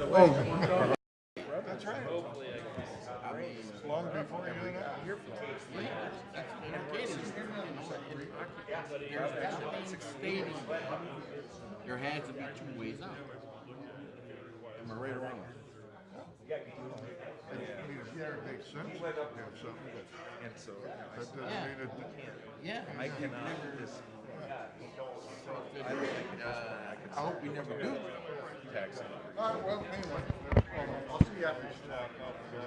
Oh, that's right. Long before you knew that. There has to be two ways out. Am I right or wrong? Yeah, it makes sense to have something, And so that doesn't mean it. Yeah. I cannot just, I hope we never do. tax it. Well, anyway, I'll see after you stop off the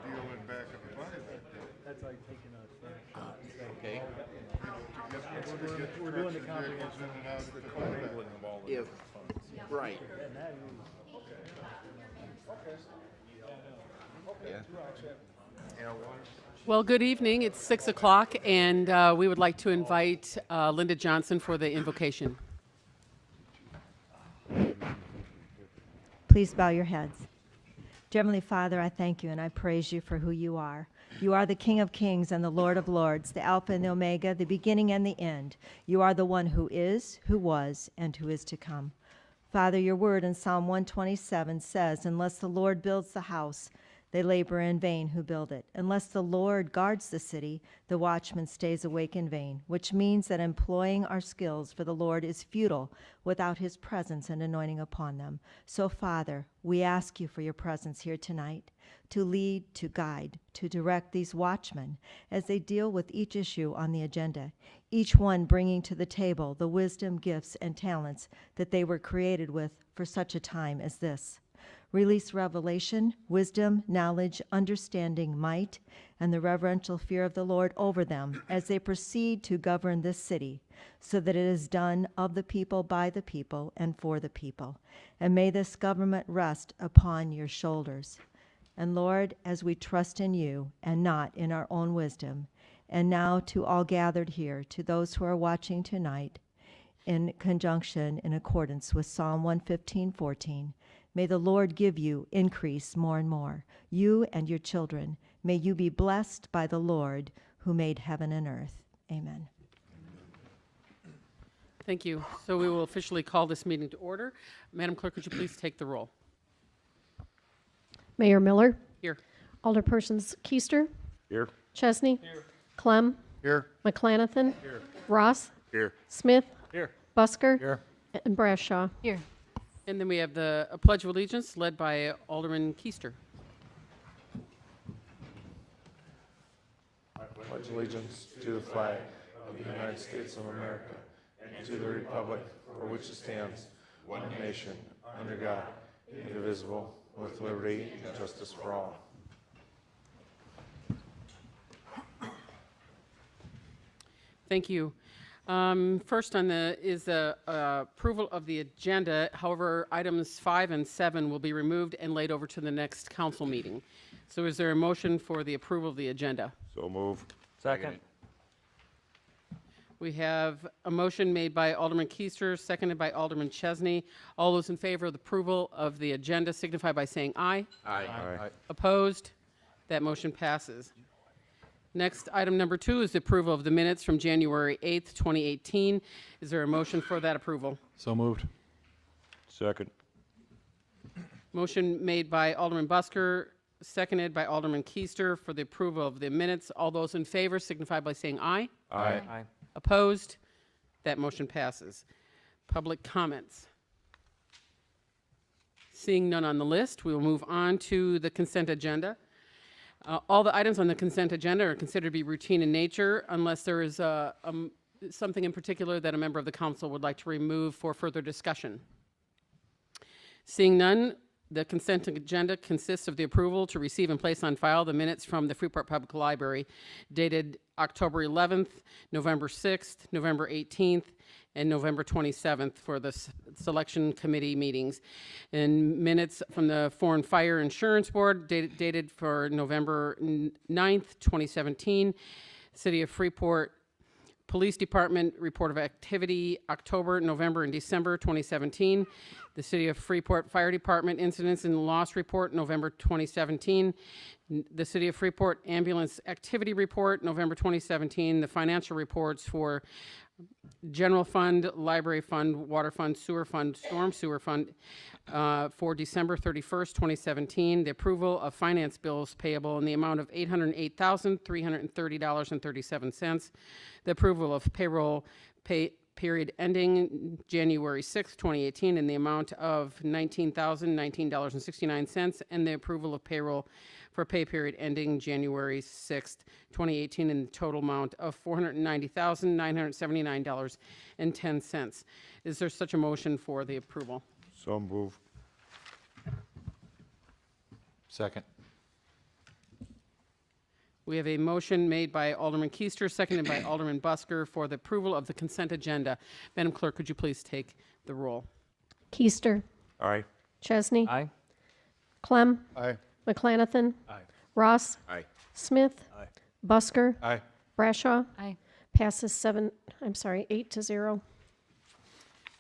dealing back in the money back there. That's like taking a Okay. To get we're doing the trucks and vehicles in and out of the money back. Of all of If, right. Yeah. Well, good evening. It's 6 o'clock, and we would like to invite Linda Johnson for the invocation. Please bow your heads. Dear Heavenly Father, I thank you and I praise you for who you are. You are the King of Kings and the Lord of Lords, the Alpha and the Omega, the beginning and the end. You are the one who is, who was, and who is to come. Father, your word in Psalm 127 says, unless the Lord builds the house, they labor in vain who build it. Unless the Lord guards the city, the watchman stays awake in vain, which means that employing our skills for the Lord is futile without his presence and anointing upon them. So, Father, we ask you for your presence here tonight to lead, to guide, to direct these watchmen as they deal with each issue on the agenda, each one bringing to the table the wisdom, gifts, and talents that they were created with for such a time as this. Release revelation, wisdom, knowledge, understanding, might, and the reverential fear of the Lord over them as they proceed to govern this city, so that it is done of the people, by the people, and for the people. And may this government rest upon your shoulders. And Lord, as we trust in you and not in our own wisdom, and now to all gathered here, to those who are watching tonight, in conjunction, in accordance with Psalm 115:14, may the Lord give you increase more and more, you and your children. May you be blessed by the Lord who made heaven and earth. Amen. Thank you. So we will officially call this meeting to order. Madam Clerk, would you please take the roll? Mayor Miller, Here. Alderpersons Keister, Here. Chesney, Clem, Here. McClanathan, Ross, Here. Smith, Here. Busker, Here. and Brashaw. Here. And then we have the Pledge of Allegiance led by Alderman Keister. I pledge allegiance to the flag of the United States of America and to the republic for which it stands, one nation, under God, indivisible, with liberty and justice for all. Thank you. First on the is the approval of the agenda. However, items 5 and 7 will be removed and laid over to the next council meeting. So is there a motion for the approval of the agenda? So move. Second. We have a motion made by Alderman Keister, seconded by Alderman Chesney. All those in favor of the approval of the agenda signify by saying aye. Aye. Opposed? That motion passes. Next, item number 2 is the approval of the minutes from January 8th, 2018. Is there a motion for that approval? So moved. Second. Motion made by Alderman Busker, seconded by Alderman Keister for the approval of the minutes. All those in favor signify by saying aye. Aye. Opposed? That motion passes. Public comments. Seeing none on the list, we will move on to the consent agenda. All the items on the consent agenda are considered to be routine in nature unless there is something in particular that a member of the council would like to remove for further discussion. Seeing none, the consent agenda consists of the approval to receive and place on file the minutes from the Freeport Public Library dated October 11th, November 6th, November 18th, and November 27th for the selection committee meetings. And minutes from the Foreign Fire Insurance Board dated for November 9th, 2017. City of Freeport Police Department Report of Activity, October, November, and December 2017. The City of Freeport Fire Department Incidents and Loss Report, November 2017. The City of Freeport Ambulance Activity Report, November 2017. The financial reports for General Fund, Library Fund, Water Fund, Sewer Fund, Storm Sewer Fund for December 31st, 2017. The approval of finance bills payable in the amount of $808,330.37. The approval of payroll period ending January 6th, 2018 in the amount of $19,019.69. And the approval of payroll for pay period ending January 6th, 2018 in the total amount of $490,979.10. Is there such a motion for the approval? So moved. Second. We have a motion made by Alderman Keister, seconded by Alderman Busker for the approval of the consent agenda. Madam Clerk, could you please take the roll? Keister. Aye. Chesney. Aye. Clem. Aye. McClanathan. Aye. Ross. Aye. Smith. Aye. Busker. Aye. Brashaw. Aye. Passes 8-0.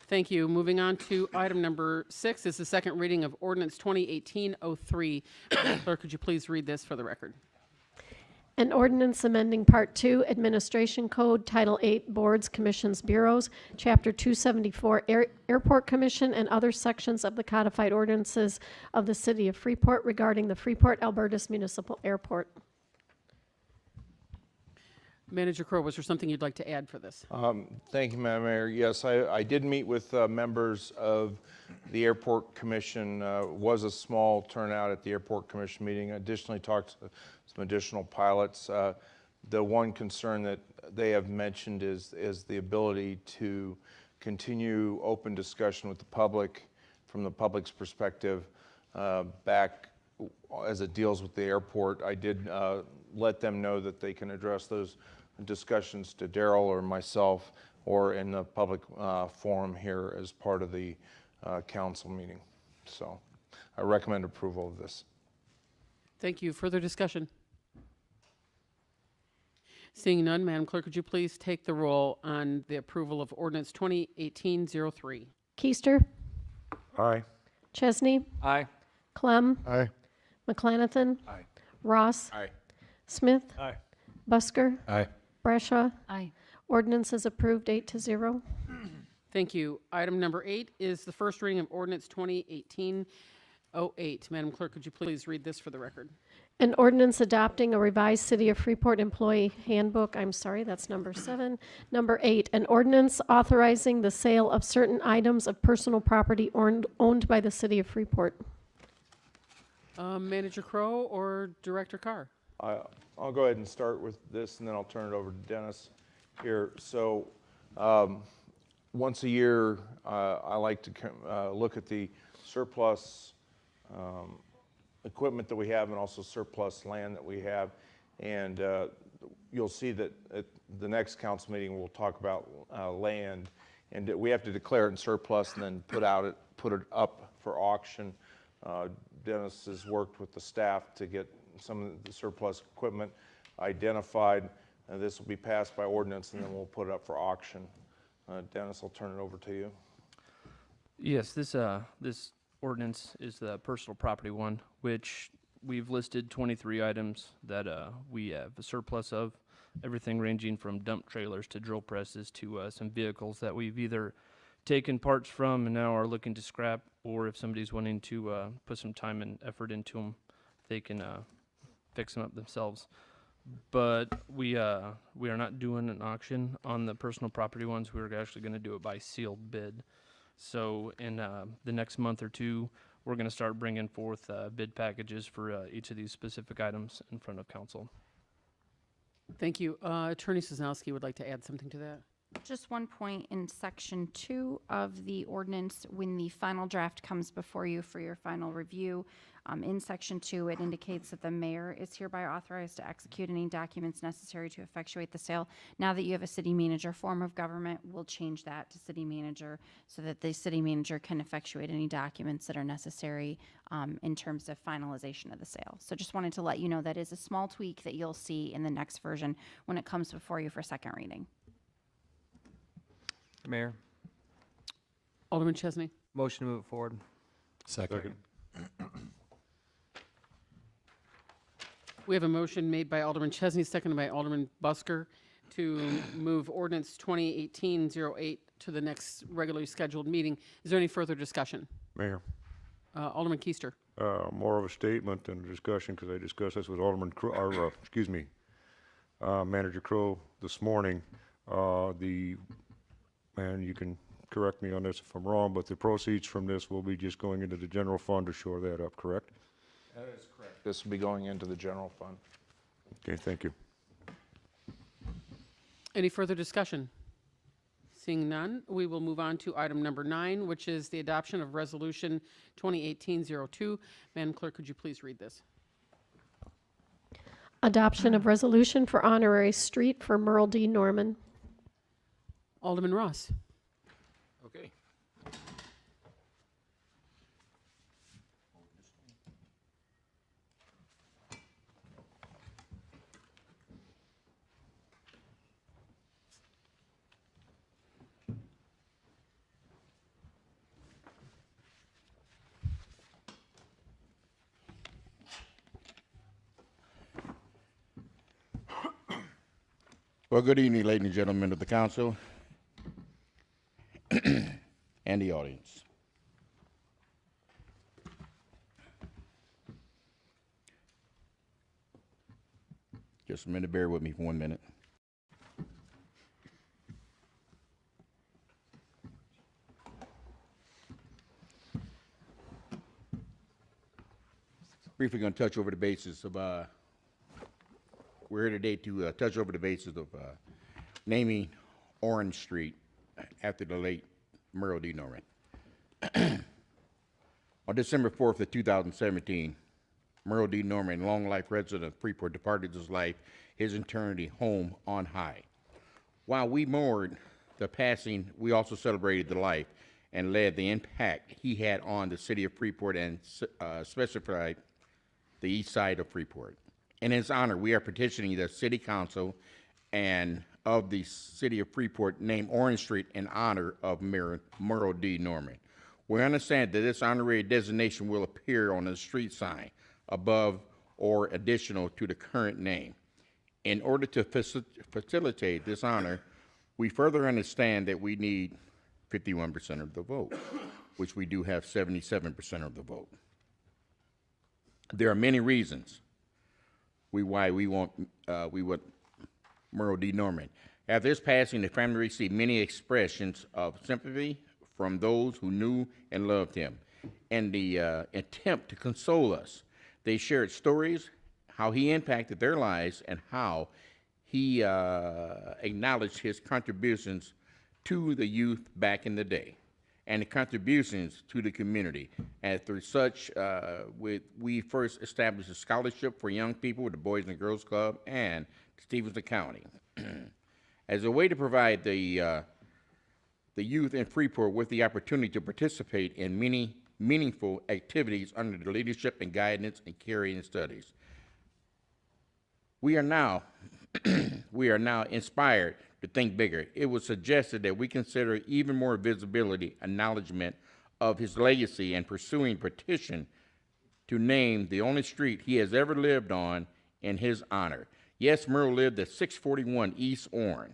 Thank you. Moving on to item number 6 is the second reading of ordinance 2018-03. Madam Clerk, could you please read this for the record? An ordinance amending Part 2 Administration Code, Title 8 Boards, Commissions, Bureaus, Chapter 274 Airport Commission, and other sections of the codified ordinances of the City of Freeport regarding the Freeport Albertus Municipal Airport. Manager Crowe, was there something you'd like to add for this? Thank you, Madam Mayor. Yes, I did meet with members of the Airport Commission. Was a small turnout at the Airport Commission meeting. Additionally, talked to some additional pilots. The one concern that they have mentioned is the ability to continue open discussion with the public from the public's perspective back as it deals with the airport. I did let them know that they can address those discussions to Daryl or myself or in the public forum here as part of the council meeting. So I recommend approval of this. Thank you. Further discussion? Seeing none, Madam Clerk, could you please take the roll on the approval of ordinance 2018-03? Keister. Aye. Chesney. Aye. Clem. Aye. McClanathan. Aye. Ross. Aye. Smith. Aye. Busker. Aye. Brashaw. Aye. Ordinance is approved 8-0. Thank you. Item number 8 is the first reading of ordinance 2018-08. Madam Clerk, could you please read this for the record? An ordinance adopting a revised City of Freeport Employee Handbook, that's number 7. Number 8, an ordinance authorizing the sale of certain items of personal property owned by the City of Freeport. Manager Crowe or Director Carr? I'll go ahead and start with this, and then I'll turn it over to Dennis here. So once a year, I like to look at the surplus equipment that we have and also surplus land that we have. And you'll see that at the next council meeting, we'll talk about land. And we have to declare it in surplus and then put it up for auction. Dennis has worked with the staff to get some of the surplus equipment identified. This will be passed by ordinance, and then we'll put it up for auction. Dennis, I'll turn it over to you. Yes, this ordinance is the personal property one, which we've listed 23 items that we have a surplus of, everything ranging from dump trailers to drill presses to some vehicles that we've either taken parts from and now are looking to scrap, or if somebody's wanting to put some time and effort into them, they can fix them up themselves. But we are not doing an auction on the personal property ones. We're actually going to do it by sealed bid. So in the next month or two, we're going to start bringing forth bid packages for each of these specific items in front of council. Thank you. Attorney Sosnowski would like to add something to that. Just one point in section 2 of the ordinance, when the final draft comes before you for your final review, in section 2, it indicates that the mayor is hereby authorized to execute any documents necessary to effectuate the sale. Now that you have a city manager form of government, we'll change that to city manager so that the city manager can effectuate any documents that are necessary in terms of finalization of the sale. So just wanted to let you know that is a small tweak that you'll see in the next version when it comes before you for second reading. Mayor, Alderman Chesney. motion to move it forward. Second. We have a motion made by Alderman Chesney, seconded by Alderman Busker to move ordinance 2018-08 to the next regularly scheduled meeting. Is there any further discussion? Mayor, Alderman Keister. more of a statement than a discussion, because I discussed this with Alderman Crow, or, Manager Crow this morning. And you can correct me on this if I'm wrong, but the proceeds from this will be just going into the general fund to shore that up, correct? That is correct. This will be going into the general fund. Okay, thank you. Any further discussion? Seeing none, we will move on to item number 9, which is the adoption of Resolution 2018-02. Madam Clerk, could you please read this? Adoption of resolution for honorary street for Merle D. Norman. Alderman Ross. Okay. Well, good evening, ladies and gentlemen of the council and the audience. Just a minute, bear with me for 1 minute. Briefly going to touch over the basis of, we're here today to touch over the basis of naming Orange Street after the late Merle D. Norman. On December 4th of 2017, Merle D. Norman, long life resident of Freeport, departed this life, his eternity home on high. While we mourned the passing, we also celebrated the life and led the impact he had on the city of Freeport and specified the east side of Freeport. In his honor, we are petitioning the City Council and of the City of Freeport name Orange Street in honor of Merle D. Norman. We understand that this honorary designation will appear on the street sign above or additional to the current name. In order to facilitate this honor, we further understand that we need 51% of the vote, which we do have 77% of the vote. There are many reasons why we want Merle D. Norman. After his passing, the family received many expressions of sympathy from those who knew and loved him. In the attempt to console us, they shared stories, how he impacted their lives, and how he acknowledged his contributions to the youth back in the day, and the contributions to the community. And through such, we first established a scholarship for young people with the Boys and Girls Club and Stevenson County. As a way to provide the youth in Freeport with the opportunity to participate in many meaningful activities under the leadership and guidance and caring studies. We are now inspired to think bigger. It was suggested that we consider even more visibility, acknowledgement of his legacy, and pursuing petition to name the only street he has ever lived on in his honor. Yes, Merle lived at 641 East Orange.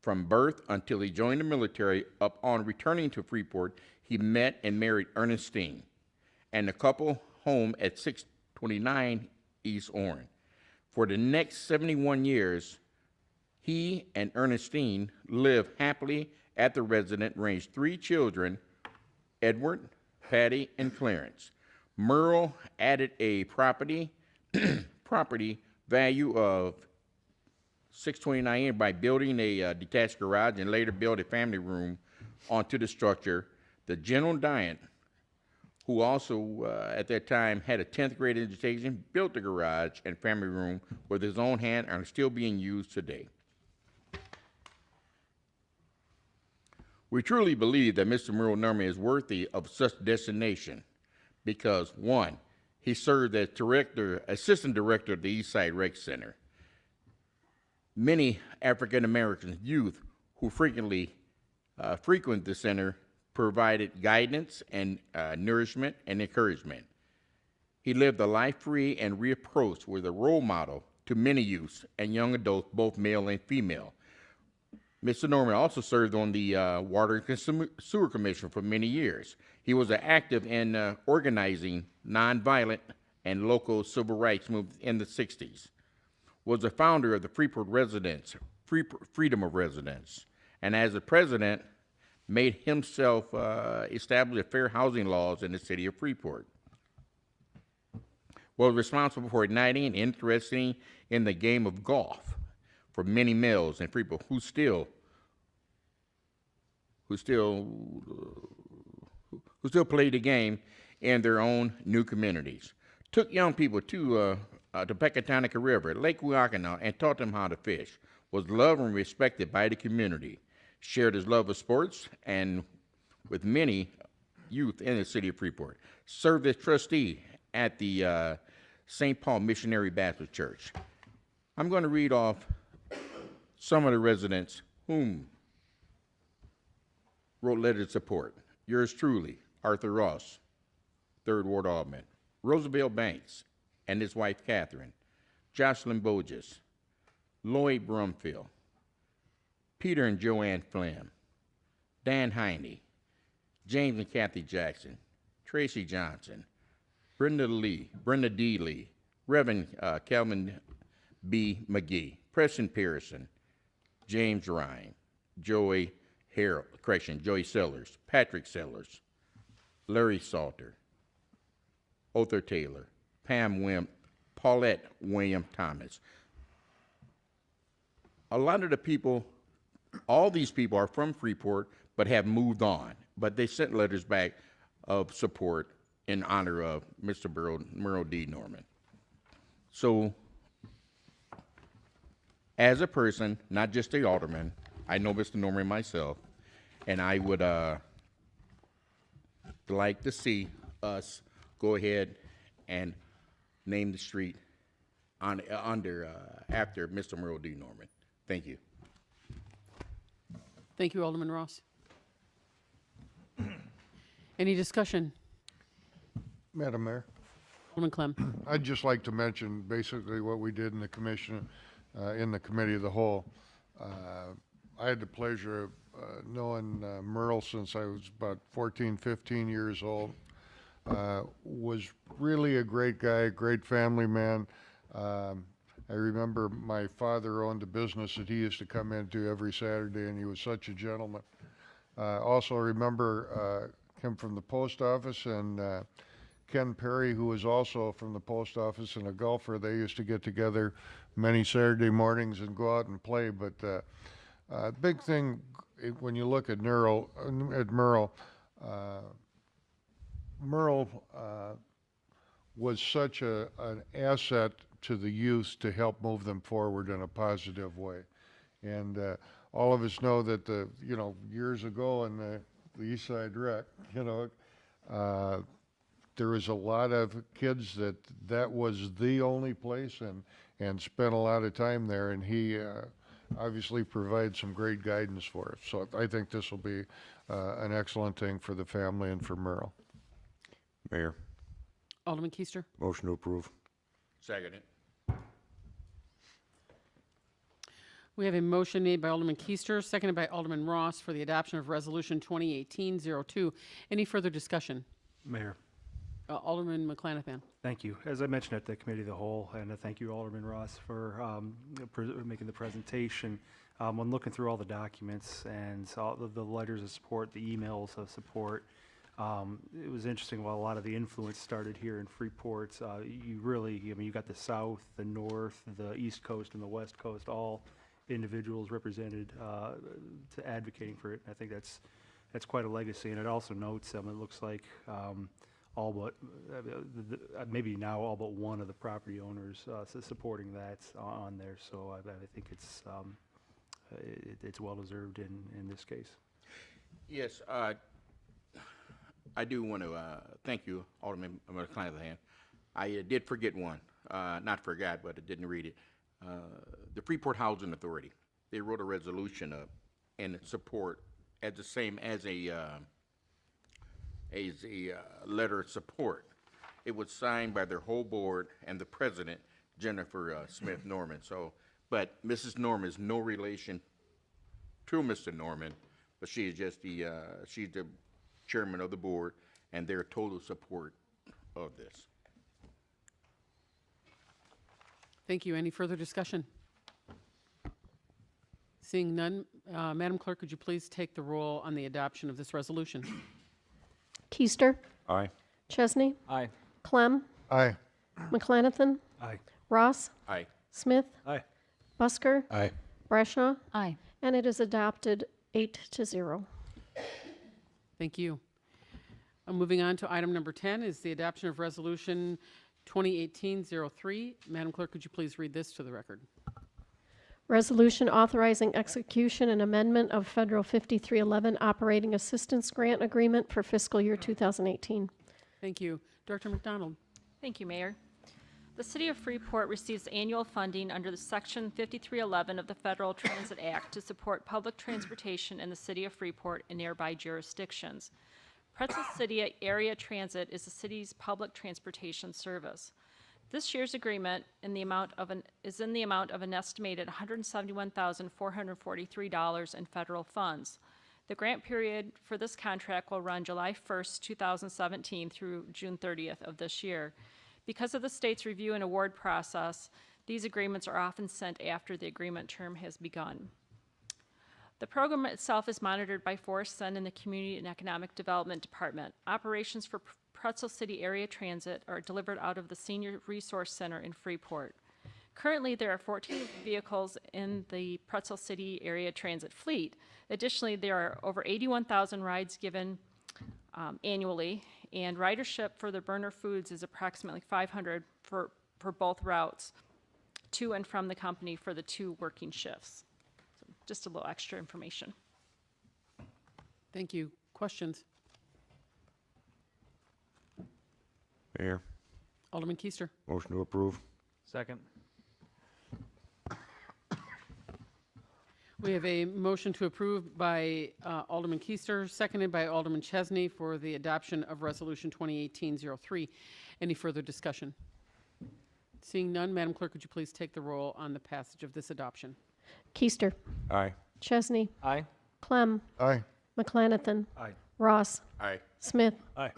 From birth until he joined the military, upon returning to Freeport, he met and married Ernestine, and the couple home at 629 East Orange. For the next 71 years, he and Ernestine lived happily at the residence, raised 3 children, Edward, Patty, and Clarence. Merle added a property value of $629 by building a detached garage and later built a family room onto the structure. The General Diant, who also at that time had a 10th grade education, built the garage and family room with his own hand and are still being used today. We truly believe that Mr. Merle Norman is worthy of such designation because, 1, he served as assistant director of the Eastside Rec Center. Many African American youth who frequently frequent the center provided guidance and nourishment and encouragement. He lived a life free and reapproached with a role model to many youths and young adults, both male and female. Mr. Norman also served on the Water and Sewer Commission for many years. He was active in organizing nonviolent and local civil rights movements in the 60s. Was the founder of the Freeport Freedom of Residence, and as the president, made himself establish fair housing laws in the city of Freeport. Was responsible for igniting and interesting in the game of golf for many males in Freeport who still play the game in their own new communities. Took young people to Pecatonica River, Lake Wiakana, and taught them how to fish. Was loved and respected by the community. Shared his love of sports and with many youth in the city of Freeport. Served as trustee at the St. Paul Missionary Baptist Church. I'm going to read off some of the residents whom wrote letters of support. Yours truly, Arthur Ross, 3rd Ward Alderman. Roosevelt Banks and his wife Catherine. Jocelyn Bogus. Lloyd Brumfield. Peter and Joanne Flynn. Dan Heine. James and Kathy Jackson. Tracy Johnson. Brenda D. Lee. Reverend Calvin B. McGee. Preston Pearson. James Ryan. Joey Sellers. Patrick Sellers. Larry Salter. Other Taylor. Pam Wimp. Paulette William Thomas. A lot of the people, all these people are from Freeport, but have moved on. But they sent letters back of support in honor of Mr. Merle D. Norman. So, as a person, not just a alderman, I know Mr. Norman myself, and I would like to see us go ahead and name the street after Mr. Merle D. Norman. Thank you. Thank you, Alderman Ross. Any discussion? Madam Mayor, Alderman Clem. I'd just like to mention basically what we did in the commission, in the committee of the whole. I had the pleasure of knowing Merle since I was about 14, 15 years old. Was really a great guy, great family man. I remember my father owned a business that he used to come into every Saturday, and he was such a gentleman. Also remember him from the post office, and Ken Perry, who was also from the post office and a golfer. They used to get together many Saturday mornings and go out and play. But big thing when you look at Merle, was such an asset to the youth to help move them forward in a positive way. And all of us know that years ago in the East Side Rec, there was a lot of kids that was the only place and spent a lot of time there, and he obviously provides some great guidance for us. So I think this will be an excellent thing for the family and for Merle. Mayor, Alderman Keister. motion to approve. Second it. We have a motion made by Alderman Keister, seconded by Alderman Ross for the adoption of Resolution 2018-02. Any further discussion? Mayor, Alderman McClanathan. thank you. As I mentioned at the committee of the whole, and thank you, Alderman Ross, for making the presentation. When looking through all the documents and all the letters of support, the emails of support, it was interesting. While a lot of the influence started here in Freeport, you got the South, the North, the East Coast, and the West Coast, all individuals represented to advocating for it. I think that's quite a legacy, and it also notes it looks like all but maybe now all but one of the property owners supporting that on there. So I think it's well deserved in this case. Yes, I do want to thank you, Alderman McClanathan. I did forget one, not forgot, but I didn't read it. The Freeport Housing Authority, they wrote a resolution up in support at the same as a letter of support. It was signed by their whole board and the president Jennifer Smith Norman. So, but Mrs. Norman is no relation to Mr. Norman, but she is just she's the chairman of the board, and their total support of this. Thank you. Any further discussion? Seeing none, Madam Clerk, could you please take the roll on the adoption of this resolution? Keister, Aye. Chesney, Aye. Clem, Aye. Aye. McClanathan, Ross, Aye. Smith, Aye. Busker, Aye. Brashaw, Aye. and it is adopted 8-0. Thank you. Moving on to item number 10 is the adoption of Resolution 2018-03. Madam Clerk, could you please read this to the record? Resolution authorizing execution and amendment of Federal 5311 Operating Assistance Grant Agreement for fiscal year 2018. Thank you. Director McDonald. Thank you, Mayor. The City of Freeport receives annual funding under the Section 5311 of the Federal Transit Act to support public transportation in the City of Freeport and nearby jurisdictions. Pretzel City Area Transit is the city's public transportation service. This year's agreement is in the amount of an estimated $171,443 in federal funds. The grant period for this contract will run July 1st, 2017 through June 30th of this year. Because of the state's review and award process, these agreements are often sent after the agreement term has begun. The program itself is monitored by Forrest Sen and the Community and Economic Development Department. Operations for Pretzel City Area Transit are delivered out of the Senior Resource Center in Freeport. Currently, there are 14 vehicles in the Pretzel City Area Transit fleet. Additionally, there are over 81,000 rides given annually, and ridership for the Burner Foods is approximately 500 for both routes to and from the company for the 2 working shifts. So just a little extra information. Thank you. Questions? Mayor, Alderman Keister. motion to approve. Second. We have a motion to approve by Alderman Keister, seconded by Alderman Chesney for the adoption of Resolution 2018-03. Any further discussion? Seeing none, Madam Clerk, would you please take the roll on the passage of this adoption? Keister, Aye. Chesney, Aye. Clem, Aye. McClanathan, Aye. Ross, Aye. Smith, Aye.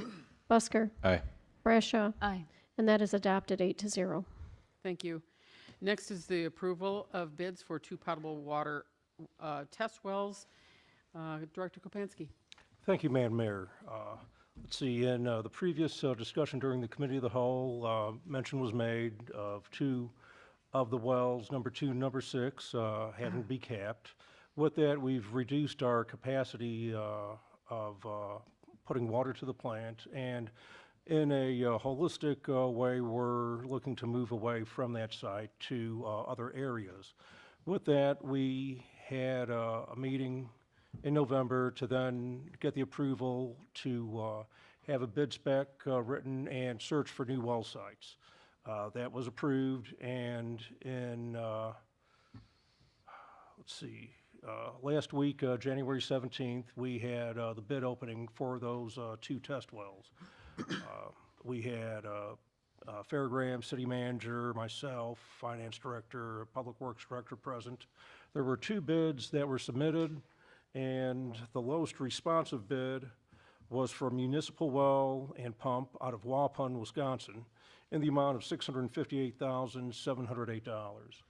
Busker, Aye. Brashaw, Aye. and that is adopted 8-0. Thank you. Next is the approval of bids for 2 potable water test wells. Director Kopansky. Thank you, Madam Mayor. Let's see, in the previous discussion during the Committee of the Whole, mention was made of 2 of the wells, number 2 and number 6, having to be capped. With that, we've reduced our capacity of putting water to the plant, and in a holistic way, we're looking to move away from that site to other areas. With that, we had a meeting in November to then get the approval to have a bid spec written and search for new well sites. That was approved, and in, last week, January 17th, we had the bid opening for those 2 test wells. We had Fairgrams City Manager, myself, Finance Director, Public Works Director present. There were 2 bids that were submitted, and the lowest responsive bid was for a municipal well and pump out of Waupun, Wisconsin, in the amount of $658,708.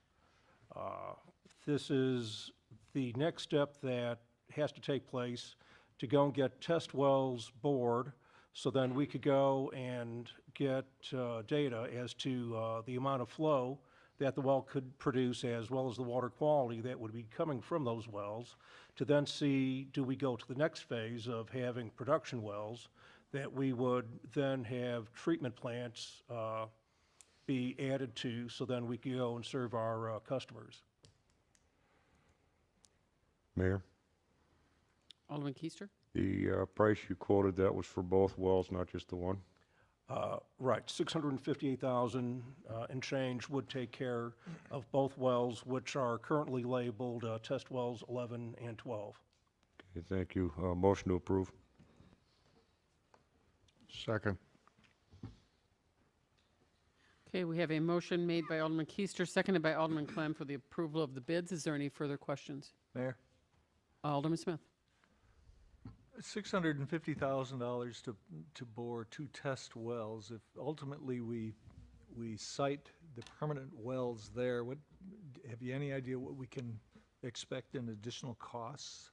This is the next step that has to take place to go and get test wells bored, so then we could go and get data as to the amount of flow that the well could produce, as well as the water quality that would be coming from those wells, to then see, do we go to the next phase of having production wells that we would then have treatment plants be added to, so then we could go and serve our customers. Mayor, Alderman Keister. the price you quoted, that was for both wells, not just the one? Right, $658,000 and change would take care of both wells, which are currently labeled test wells 11 and 12. Okay, thank you. Motion to approve. Second. Okay, we have a motion made by Alderman Keister, seconded by Alderman Clem for the approval of the bids. Is there any further questions? Mayor, Alderman Smith. $650,000 to bore 2 test wells. If ultimately we site the permanent wells there, have you any idea what we can expect in additional costs?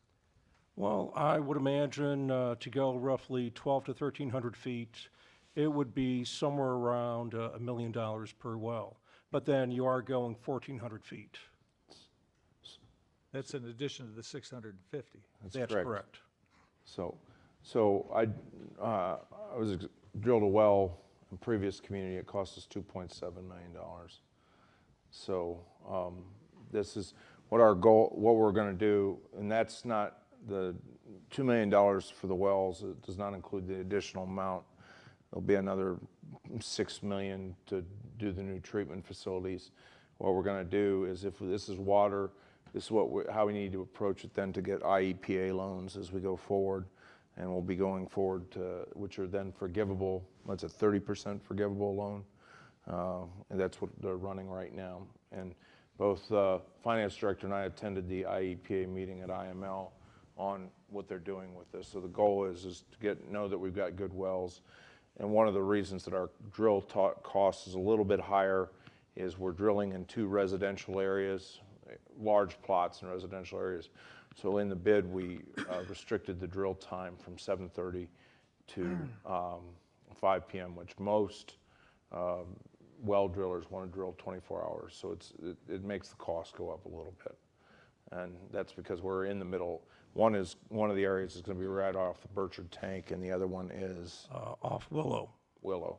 Well, I would imagine to go roughly 12 to 1,300 feet, it would be somewhere around $1 million per well. But then you are going 1,400 feet. That's in addition to the 650. That's correct. So I drilled a well in previous community. It cost us $2.7 million. So this is what our goal, what we're going to do, and that's not the $2 million for the wells. It does not include the additional amount. There'll be another $6 million to do the new treatment facilities. What we're going to do is, if this is water, this is how we need to approach it then to get IEPA loans as we go forward. And we'll be going forward to, which are then forgivable. That's a 30% forgivable loan. And that's what they're running right now. And both finance director and I attended the IEPA meeting at IML on what they're doing with this. So the goal is to know that we've got good wells. And one of the reasons that our drill cost is a little bit higher is we're drilling in 2 residential areas, large plots in residential areas. So in the bid, we restricted the drill time from 7:30 to 5 p.m., which most well drillers want to drill 24 hours. So it makes the cost go up a little bit. And that's because we're in the middle. One of the areas is going to be right off the Burchard tank, and the other one is Off Willow. Willow.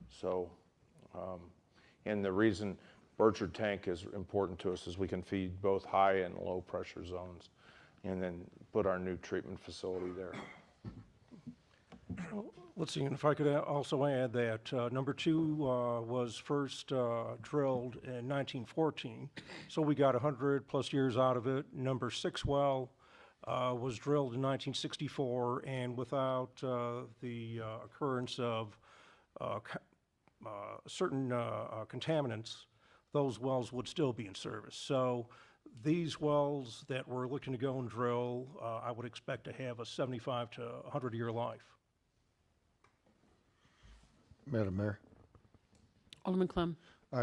So, and the reason Burchard tank is important to us is we can feed both high and low pressure zones, and then put our new treatment facility there. Let's see, and if I could also add that number 2 was first drilled in 1914, so we got 100 plus years out of it. Number 6 well was drilled in 1964, and without the occurrence of certain contaminants, those wells would still be in service. So these wells that we're looking to go and drill, I would expect to have a 75 to 100 year life. Madam Mayor. Alderman Clem.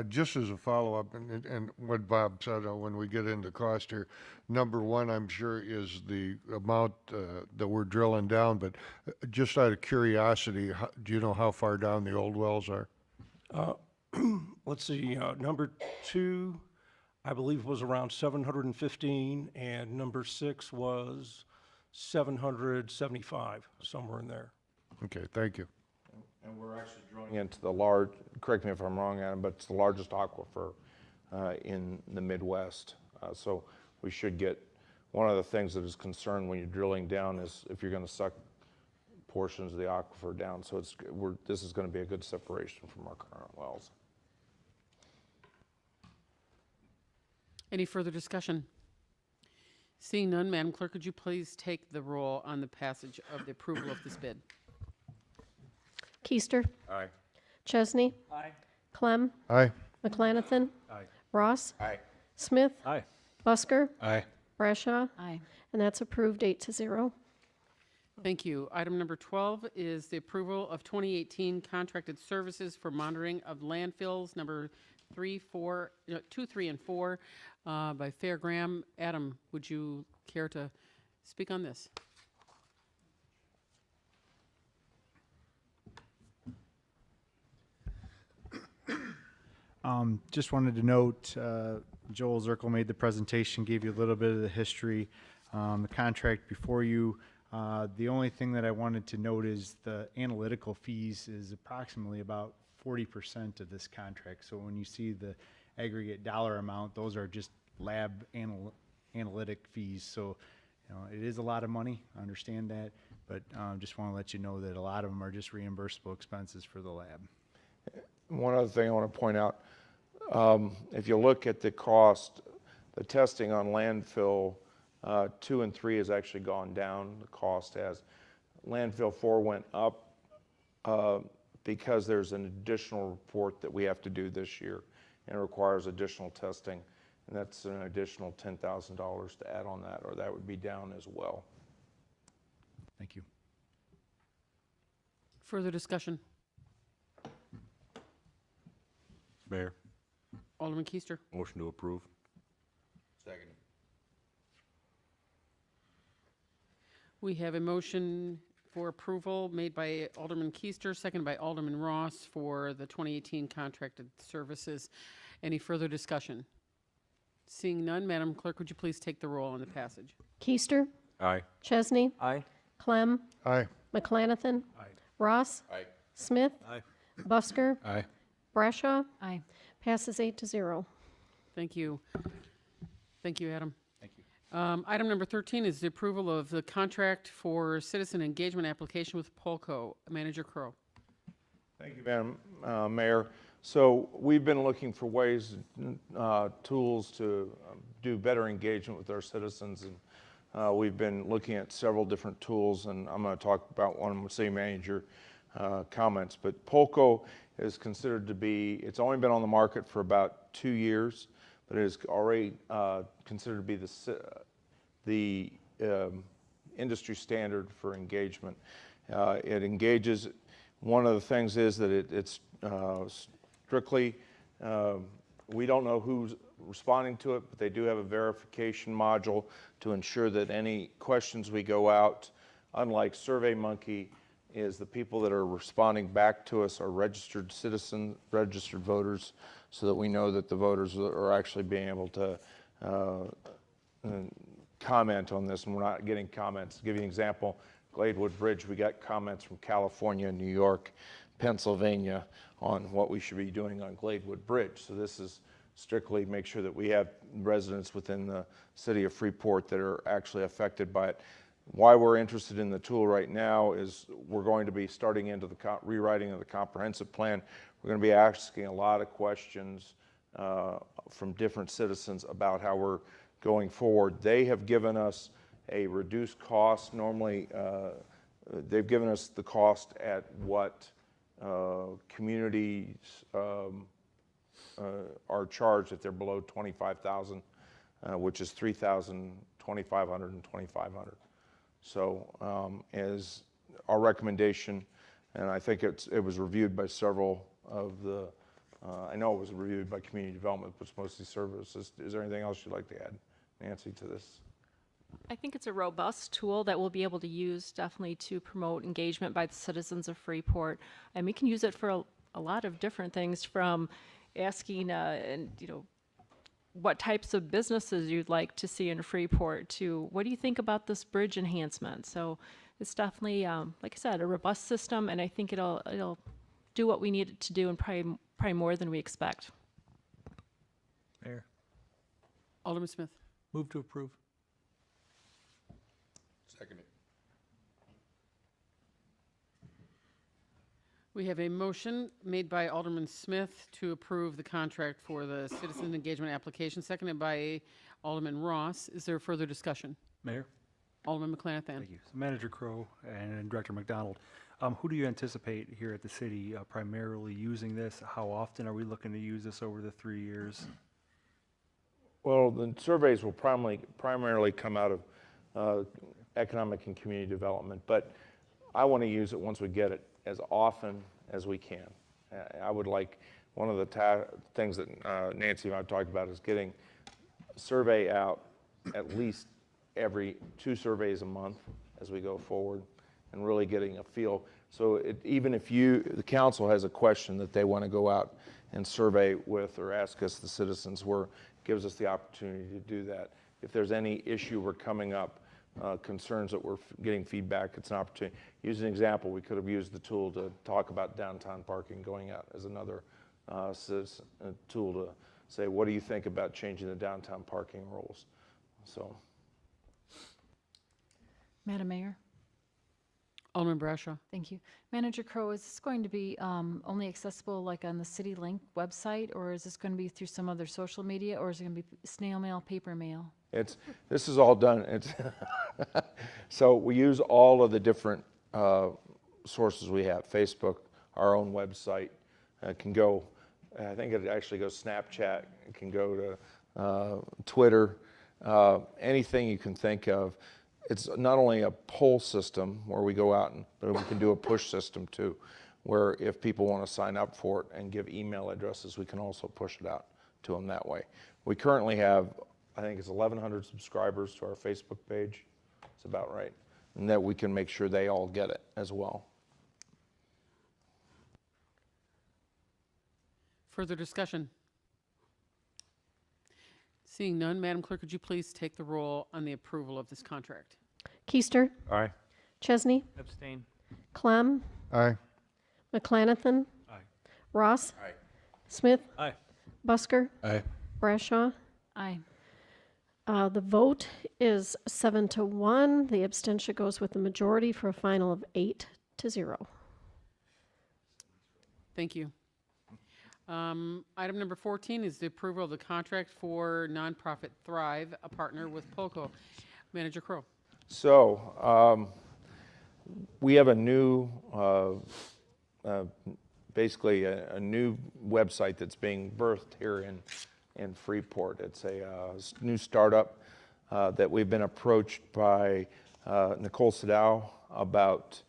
Just as a follow-up, and what Bob said, when we get into cost here, number 1, I'm sure, is the amount that we're drilling down, but just out of curiosity, do you know how far down the old wells are? Let's see, number 2, I believe, was around 715, and number 6 was 775, somewhere in there. Okay, thank you. And we're actually drilling into the large, correct me if I'm wrong, Adam, but it's the largest aquifer in the Midwest. So we should get, one of the things that is concerned when you're drilling down is if you're going to suck portions of the aquifer down. So this is going to be a good separation from our current wells. Any further discussion? Seeing none, Madam Clerk, could you please take the roll on the passage of the approval of this bid? Keister. Aye. Chesney. Aye. Clem. Aye. McLanathan. Aye. Ross. Aye. Smith. Aye. Busker. Aye. Brashaw. Aye. And that's approved 8-0. Thank you. Item number 12 is the approval of 2018 contracted services for monitoring of landfills, number 2, 3, and 4 by Fairgram. Adam, would you care to speak on this? Just wanted to note, Joel Zirkle made the presentation, gave you a little bit of the history, the contract before you. The only thing that I wanted to note is the analytical fees is approximately about 40% of this contract. So when you see the aggregate dollar amount, those are just lab analytic fees. So, it is a lot of money, I understand that, but just want to let you know that a lot of them are just reimbursable expenses for the lab. One other thing I want to point out, if you look at the cost, the testing on landfill 2 and 3 has actually gone down. The cost has. Landfill 4 went up because there's an additional report that we have to do this year, and it requires additional testing, and that's an additional $10,000 to add on that, or that would be down as well. Thank you. Further discussion? Mayor, Alderman Keister. motion to approve. Second. We have a motion for approval made by Alderman Keister, seconded by Alderman Ross for the 2018 contracted services. Any further discussion? Seeing none, Madam Clerk, would you please take the roll on the passage? Keister, Aye. Chesney, Aye. Clem, Aye. McClanathan, Aye. Ross, Aye. Smith, Aye. Busker, Aye. Brashaw, Aye. passes 8-0. Thank you. Thank you, Adam. Thank you. Item number 13 is the approval of the contract for citizen engagement application with Polco. Manager Crowe. Thank you, Madam Mayor. So we've been looking for ways, tools to do better engagement with our citizens, and we've been looking at several different tools, and I'm going to talk about one of the city manager comments. But Polco is considered to be, it's only been on the market for about 2 years, but it is already considered to be the industry standard for engagement. It engages, one of the things is that it's strictly, we don't know who's responding to it, but they do have a verification module to ensure that any questions we go out, unlike SurveyMonkey, is the people that are responding back to us are registered citizens, registered voters, so that we know that the voters are actually being able to comment on this, and we're not getting comments. To give you an example, Gladewood Bridge, we got comments from California, New York, Pennsylvania on what we should be doing on Gladewood Bridge. So this is strictly make sure that we have residents within the city of Freeport that are actually affected by it. Why we're interested in the tool right now is we're going to be starting into the rewriting of the comprehensive plan. We're going to be asking a lot of questions from different citizens about how we're going forward. They have given us a reduced cost. Normally, they've given us the cost at what communities are charged if they're below 25,000, which is 3,000, 2,500, and 2,500. So as our recommendation, and I think it was reviewed by several of the, I know it was reviewed by community development, but it's mostly services. Is there anything else you'd like to add, Nancy, to this? I think it's a robust tool that we'll be able to use definitely to promote engagement by the citizens of Freeport. And we can use it for a lot of different things, from asking, what types of businesses you'd like to see in Freeport to what do you think about this bridge enhancement. So it's definitely, like I said, a robust system, and I think it'll do what we need it to do, and probably more than we expect. Mayor, Alderman Smith. move to approve. Second. We have a motion made by Alderman Smith to approve the contract for the citizen engagement application, seconded by Alderman Ross. Is there further discussion? Mayor? Alderman McClanathan. Thank you. So Manager Crowe and Director McDonald, who do you anticipate here at the city primarily using this? How often are we looking to use this over the 3 years? Well, the surveys will primarily come out of economic and community development, but I want to use it once we get it as often as we can. I would like, one of the things that Nancy and I talked about is getting a survey out at least every 2 surveys a month as we go forward, and really getting a feel. So even if the council has a question that they want to go out and survey with or ask us, the citizens, gives us the opportunity to do that. If there's any issue we're coming up, concerns that we're getting feedback, it's an opportunity. Use an example, we could have used the tool to talk about downtown parking going out as another tool to say, what do you think about changing the downtown parking rules? So. Madam Mayor. Alderman Brashaw. Thank you. Manager Crowe, is this going to be only accessible like on the CityLink website, or is this going to be through some other social media, or is it going to be snail mail, paper mail? This is all done. So we use all of the different sources we have: Facebook, our own website. It can go, I think it actually goes Snapchat, it can go to Twitter, anything you can think of. It's not only a poll system where we go out, but we can do a push system too, where if people want to sign up for it and give email addresses, we can also push it out to them that way. We currently have, I think it's 1,100 subscribers to our Facebook page. It's about right. And that we can make sure they all get it as well. Further discussion? Seeing none, Madam Clerk, would you please take the roll on the approval of this contract? Keister, Aye. Chesney, Abstain. Clem, Aye. McClanathan. Aye. Ross. Aye. Smith. Aye. Busker. Aye. Brashaw. Aye. The vote is 7-1. The abstention goes with the majority for a final of 8-0. Thank you. Item number 14 is the approval of the contract for nonprofit Thrive, a partner with Polco. Manager Crow. So we have a new, basically a new website that's being birthed here in Freeport. It's a new startup that we've been approached by Nicole Sadow about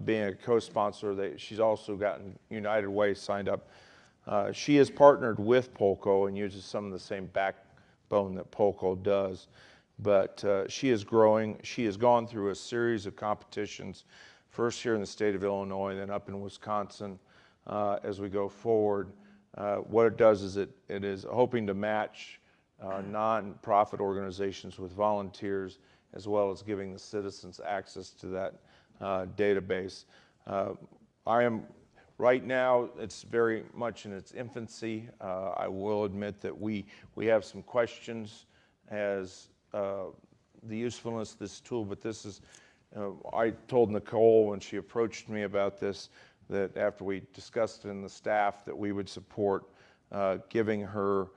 being a co-sponsor. She's also gotten United Way signed up. She has partnered with Polco and uses some of the same backbone that Polco does, but she is growing. She has gone through a series of competitions, first here in the state of Illinois, then up in Wisconsin as we go forward. What it does is it is hoping to match nonprofit organizations with volunteers, as well as giving the citizens access to that database. Right now, it's very much in its infancy. I will admit that we have some questions as the usefulness of this tool, but this is, I told Nicole when she approached me about this, that after we discussed it in the staff, that we would support giving her,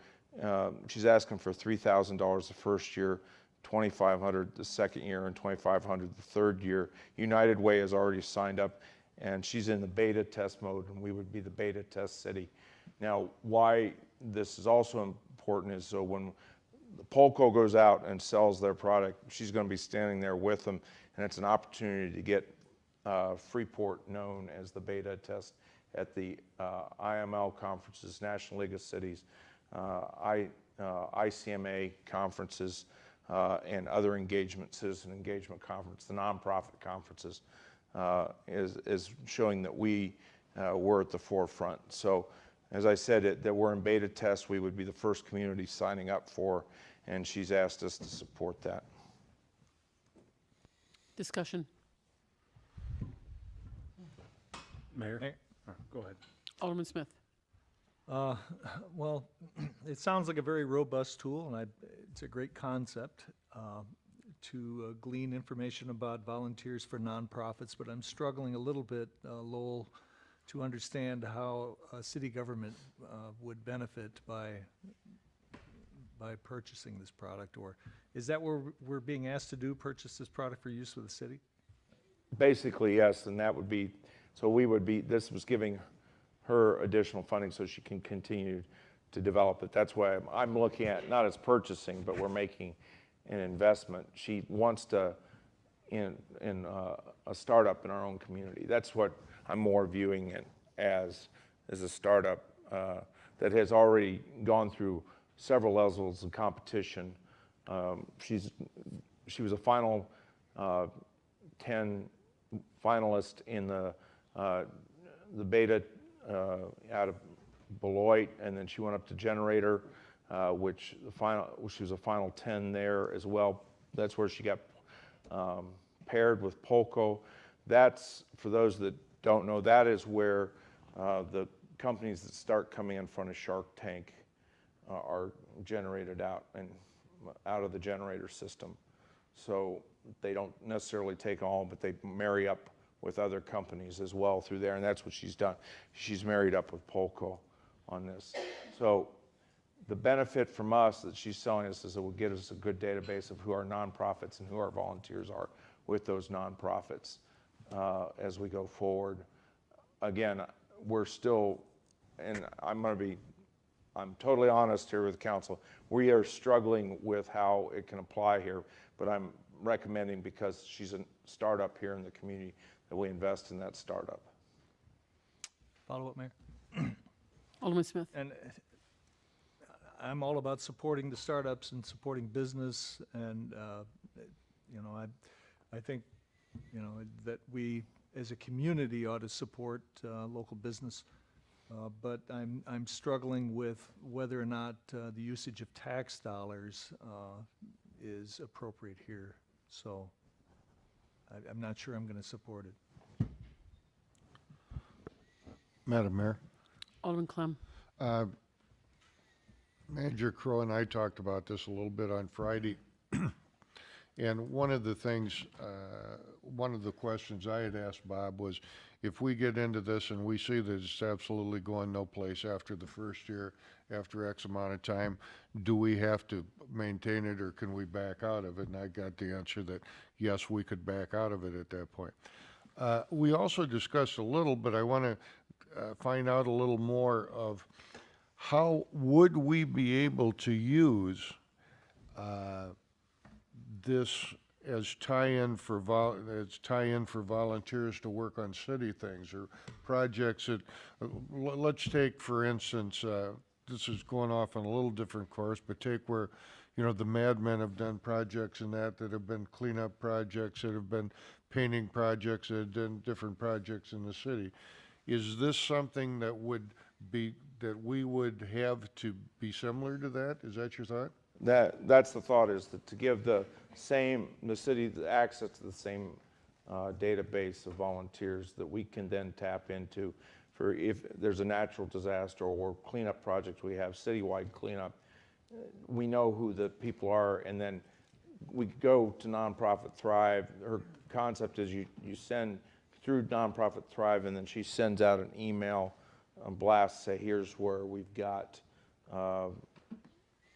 she's asking for $3,000 the first year, $2,500 the second year, and $2,500 the third year. United Way has already signed up, and she's in the beta test mode, and we would be the beta test city. Now, why this is also important is so when Polco goes out and sells their product, she's going to be standing there with them, and it's an opportunity to get Freeport known as the beta test at the IML conferences, National League of Cities, ICMA conferences, and other engagement, citizen engagement conference, the nonprofit conferences, is showing that we were at the forefront. So as I said, that we're in beta test, we would be the first community signing up for, and she's asked us to support that. Discussion. Mayor? Go ahead. Alderman Smith. Well, it sounds like a very robust tool, and it's a great concept to glean information about volunteers for nonprofits, but I'm struggling a little bit, Lowell, to understand how city government would benefit by purchasing this product, or is that what we're being asked to do, purchase this product for use with the city? Basically, yes, and that would be, so we would be, this was giving her additional funding so she can continue to develop it. That's why I'm looking at, not as purchasing, but we're making an investment. She wants to, in a startup in our own community. That's what I'm more viewing it as a startup that has already gone through several levels of competition. She was a final 10 finalist in the beta out of Beloit, and then she went up to Generator, which was a final 10 there as well. That's where she got paired with Polco. That's, for those that don't know, that is where the companies that start coming in front of Shark Tank are generated out of the Generator system. So they don't necessarily take all, but they marry up with other companies as well through there, and that's what she's done. She's married up with Polco on this. So the benefit from us that she's selling us is it will get us a good database of who our nonprofits and who our volunteers are with those nonprofits as we go forward. again, we're still, and I'm totally honest here with council, we are struggling with how it can apply here, but I'm recommending, because she's a startup here in the community, that we invest in that startup. Follow up, Mayor? Alderman Smith. And I'm all about supporting the startups and supporting business, and, you know, I think, you know, that we, as a community, ought to support local business. But I'm struggling with whether or not the usage of tax dollars is appropriate here. So I'm not sure I'm going to support it. Madam Mayor. Alderman Clem. Manager Crow and I talked about this a little bit on Friday. And one of the things, one of the questions I had asked Bob was, if we get into this and we see that it's absolutely going no place after the first year, after X amount of time, do we have to maintain it, or can we back out of it? And I got the answer that, yes, we could back out of it at that point. We also discussed a little, but I want to find out a little more of how would we be able to use this as tie-in for volunteers to work on city things or projects that, let's take, for instance, this is going off on a little different course, but take where, you know, the Mad Men have done projects and that have been cleanup projects, that have been painting projects, that have done different projects in the city. Is this something that would be, that we would have to be similar to that? Is that your thought? That's the thought, is that to give the city the access to the same database of volunteers that we can then tap into for if there's a natural disaster or cleanup projects. We have citywide cleanup. We know who the people are, and then we go to Nonprofit Thrive. Her concept is you send through Nonprofit Thrive, and then she sends out an email blast, say, here's where we've got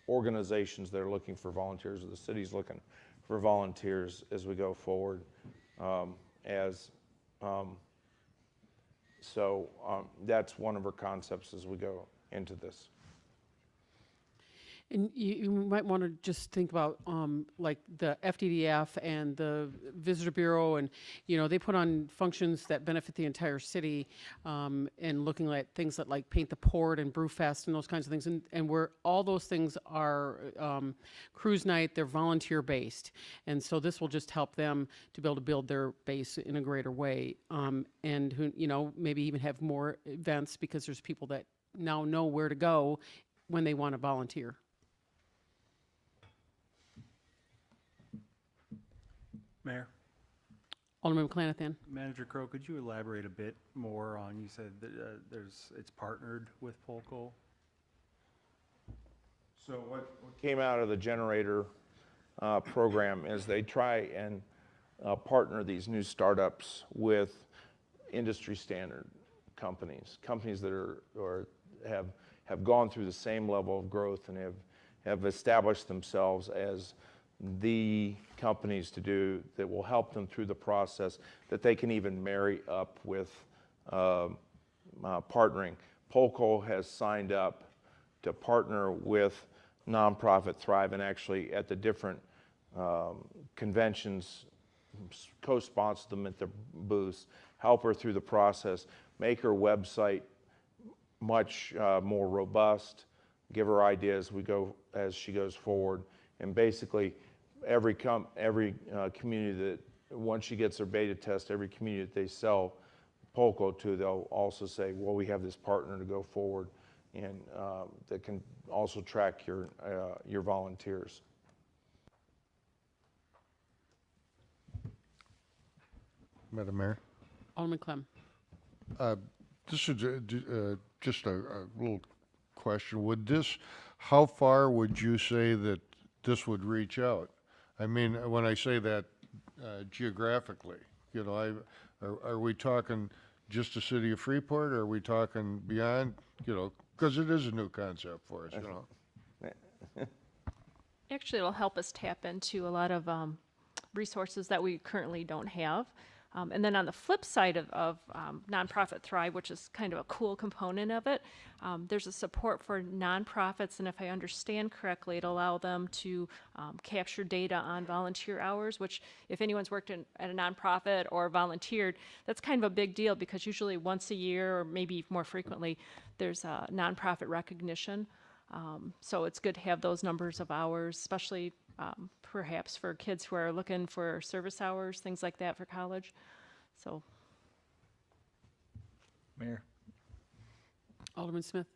organizations that are looking for volunteers, or the city's looking for volunteers as we go forward. That's one of our concepts as we go into this. And you might want to just think about like the FDDF and the Visitor Bureau, and they put on functions that benefit the entire city, and looking at things that like Paint the Port and Brewfest and those kinds of things, and where all those things are cruise night, they're volunteer based, and so this will just help them to be able to build their base in a greater way, and who maybe even have more events because there's people that now know where to go when they want to volunteer. Mayor? Alderman McClanathan. Manager Crow, could you elaborate a bit more on, you said that it's partnered with Polco? So what came out of the generator program is they try and partner these new startups with industry standard companies that have gone through the same level of growth and have established themselves as the companies that will help them through the process, that they can even marry up with partnering. Polco has signed up to partner with Nonprofit Thrive, and actually at the different conventions, co-sponsor them at their booths, help her through the process, make her website much more robust, give her ideas as she goes forward, and basically every community that, once she gets her beta test, every community that they sell Polco to, they'll also say, well, we have this partner to go forward, and that can also track your volunteers. Madam Mayor. Alderman Clem. This is just a little question. How far would you say that this would reach out? I mean, when I say that geographically, are we talking just the city of Freeport, or are we talking beyond, because it is a new concept for us, Actually, it'll help us tap into a lot of resources that we currently don't have. And then on the flip side of Nonprofit Thrive, which is kind of a cool component of it, there's a support for nonprofits, and if I understand correctly, it allow them to capture data on volunteer hours, which if anyone's worked at a nonprofit or volunteered, that's kind of a big deal because usually once a year or maybe more frequently, there's nonprofit recognition. So it's good to have those numbers of hours, especially perhaps for kids who are looking for service hours, things like that for college. So, Mayor. Alderman Smith.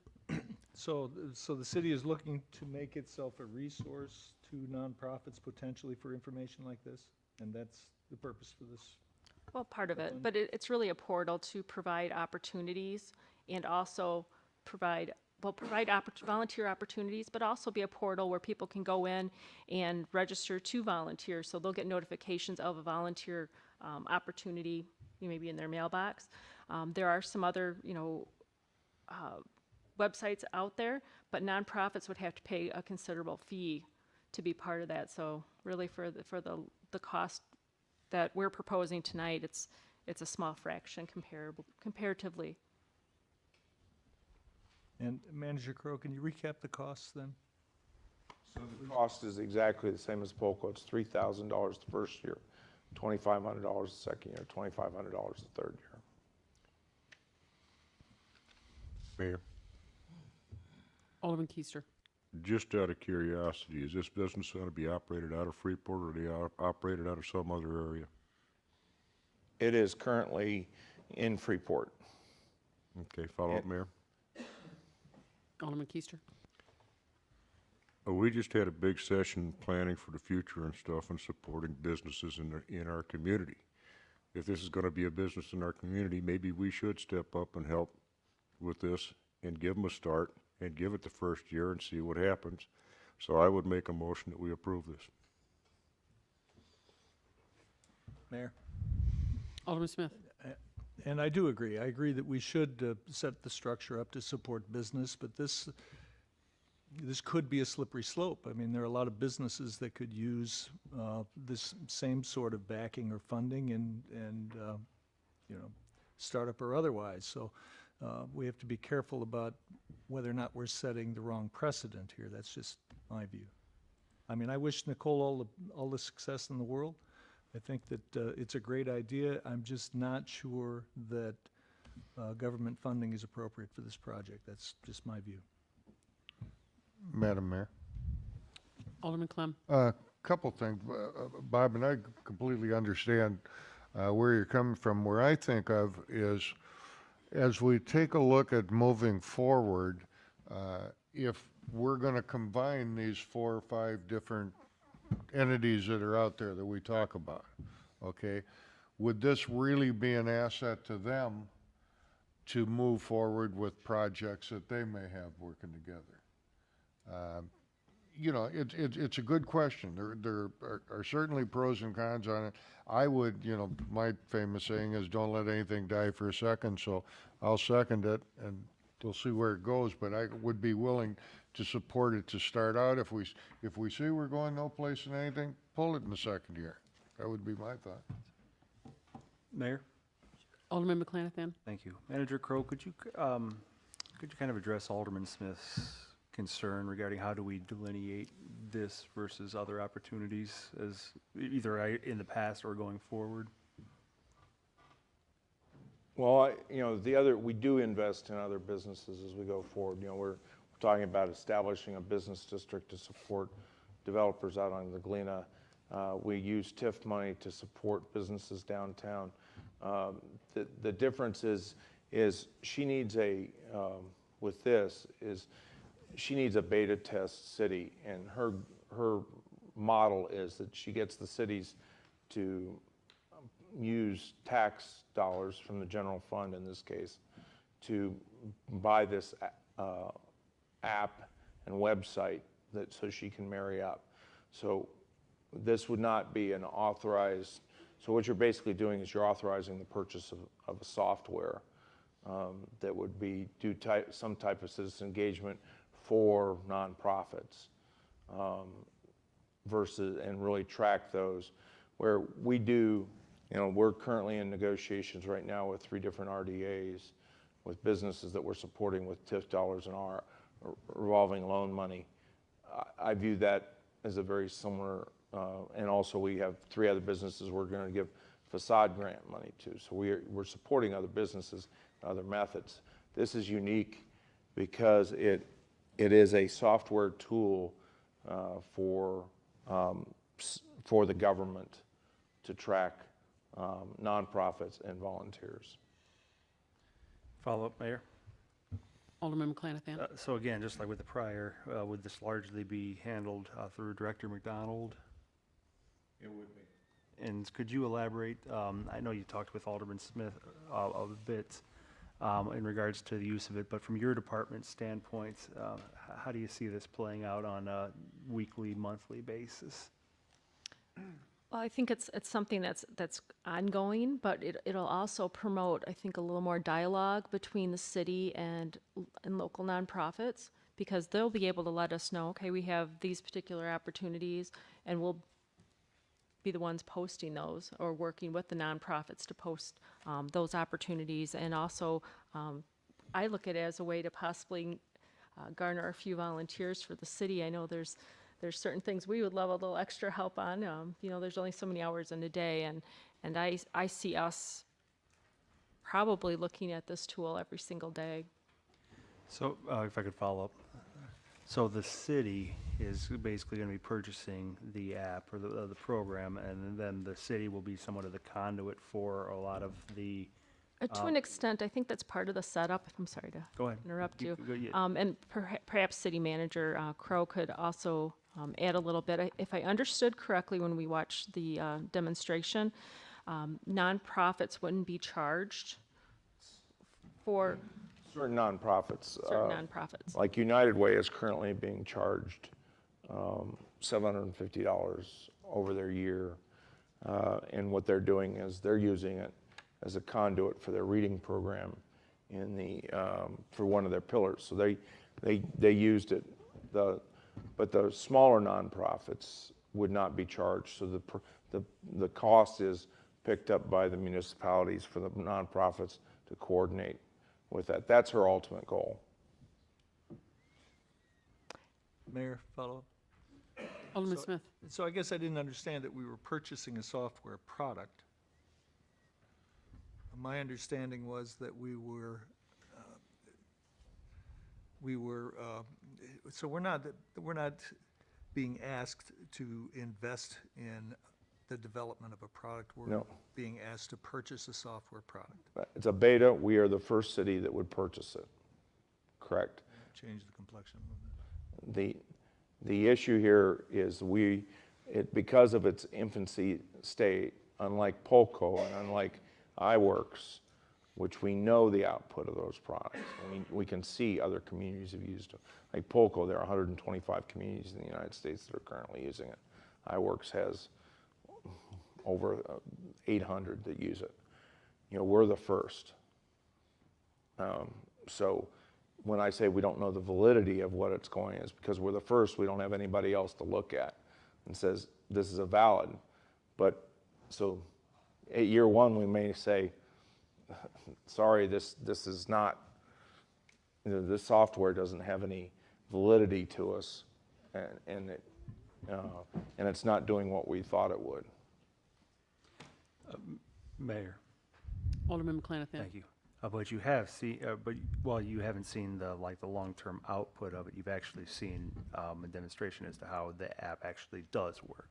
So the city is looking to make itself a resource to nonprofits potentially for information like this, and that's the purpose for this. well, part of it, but it's really a portal to provide opportunities and also provide volunteer opportunities, but also be a portal where people can go in and register to volunteer. So they'll get notifications of a volunteer opportunity, maybe in their mailbox. There are some other, websites out there, but nonprofits would have to pay a considerable fee to be part of that. So really, for the cost that we're proposing tonight, it's a small fraction comparatively. And Manager Crow, can you recap the costs then? So the cost is exactly the same as Polko. It's $3,000 the first year, $2,500 the second year, $2,500 the third year. Mayor, Alderman Keister. just out of curiosity, is this business going to be operated out of Freeport, or are they operated out of some other area? It is currently in Freeport. Okay, follow up, Mayor. Alderman Keister. We just had a big session planning for the future and stuff and supporting businesses in our community. If this is going to be a business in our community, maybe we should step up and help with this and give them a start and give it the first year and see what happens. So I would make a motion that we approve this. Mayor? Alderman Smith. And I do agree. I agree that we should set the structure up to support business, but this could be a slippery slope. I mean, there are a lot of businesses that could use this same sort of backing or funding and startup or otherwise. So we have to be careful about whether or not we're setting the wrong precedent here. That's just my view. I mean, I wish Nicole all the success in the world. I think that it's a great idea. I'm just not sure that government funding is appropriate for this project. That's just my view. Madam Mayor. Alderman Clem. Couple things, Bob, and I completely understand where you're coming from. Where I think of is, as we take a look at moving forward, if we're going to combine these 4 or 5 different entities that are out there that we talk about, okay, would this really be an asset to them to move forward with projects that they may have working together? It's a good question. There are certainly pros and cons on it. I would, my famous saying is, don't let anything die for a second, so I'll second it, and we'll see where it goes, but I would be willing to support it to start out. If we see we're going no place in anything, pull it in the second year. That would be my thought. Mayor? Alderman McClanathan. Thank you. Manager Crow, could you kind of address Alderman Smith's concern regarding how do we delineate this versus other opportunities as either in the past or going forward? Well, we do invest in other businesses as we go forward. We're talking about establishing a business district to support developers out on the Galena. We use TIF money to support businesses downtown. The difference is she needs she needs a beta test city, and her model is that she gets the cities to use tax dollars from the general fund, in this case, to buy this app and website so she can marry up. So this would not be an authorized, so what you're basically doing is you're authorizing the purchase of a software that would do some type of citizen engagement for nonprofits and really track those, where we do You know, we're currently in negotiations right now with 3 different RDAs with businesses that we're supporting with TIF dollars and our revolving loan money. I view that as a very similar, and also we have 3 other businesses we're going to give facade grant money to. So we're supporting other businesses, other methods. This is unique because it is a software tool for the government to track nonprofits and volunteers. Follow-up, Mayor? Alderman McClanathan. So again, just like with the prior, would this largely be handled through Director McDonald? It would be. And could you elaborate, I know you talked with Alderman Smith a bit in regards to the use of it, but from your department standpoint, how do you see this playing out on a weekly, monthly basis? Well, I think it's something that's ongoing, but it'll also promote, I think, a little more dialogue between the city and local nonprofits, because they'll be able to let us know, okay, we have these particular opportunities, and we'll be the ones posting those or working with the nonprofits to post those opportunities. And also, I look at it as a way to possibly garner a few volunteers for the city. I know there's certain things we would love a little extra help on. You know, there's only so many hours in a day, and I see us probably looking at this tool every single day. So if I could follow up. So the city is basically going to be purchasing the app or the program, and then the city will be somewhat of the conduit for a lot of the. To an extent, I think that's part of the setup. I'm sorry to Go ahead. interrupt you. Yeah. And perhaps City Manager Crow could also add a little bit. If I understood correctly when we watched the demonstration, nonprofits wouldn't be charged for Certain nonprofits. certain nonprofits. Like United Way is currently being charged $750 over their year. And what they're doing is they're using it as a conduit for their reading program in the for one of their pillars. So they used it. But the smaller nonprofits would not be charged. So the cost is picked up by the municipalities for the nonprofits to coordinate with that. That's her ultimate goal. Mayor, follow up? Alderman Smith. So I guess I didn't understand that we were purchasing a software product. My understanding was that so we're not being asked to invest in the development of a product. We're No. being asked to purchase a software product. It's a beta. We are the first city that would purchase it. Correct. Change the complexion a little bit. The issue here is because of its infancy state, unlike Polco and unlike iWorks, which we know the output of those products. We can see other communities have used them. Like Polco, there are 125 communities in the United States that are currently using it. iWorks has over 800 that use it. You know, we're the first. So when I say we don't know the validity of what it's going, is because we're the first. We don't have anybody else to look at and says this is a valid. But so at year one we may say, sorry, this is not. You know, this software doesn't have any validity to us, and it's not doing what we thought it would. Mayor. Alderman McClanathan. Thank you. But you have seen, but while you haven't seen the long-term output of it, you've actually seen a demonstration as to how the app actually does work.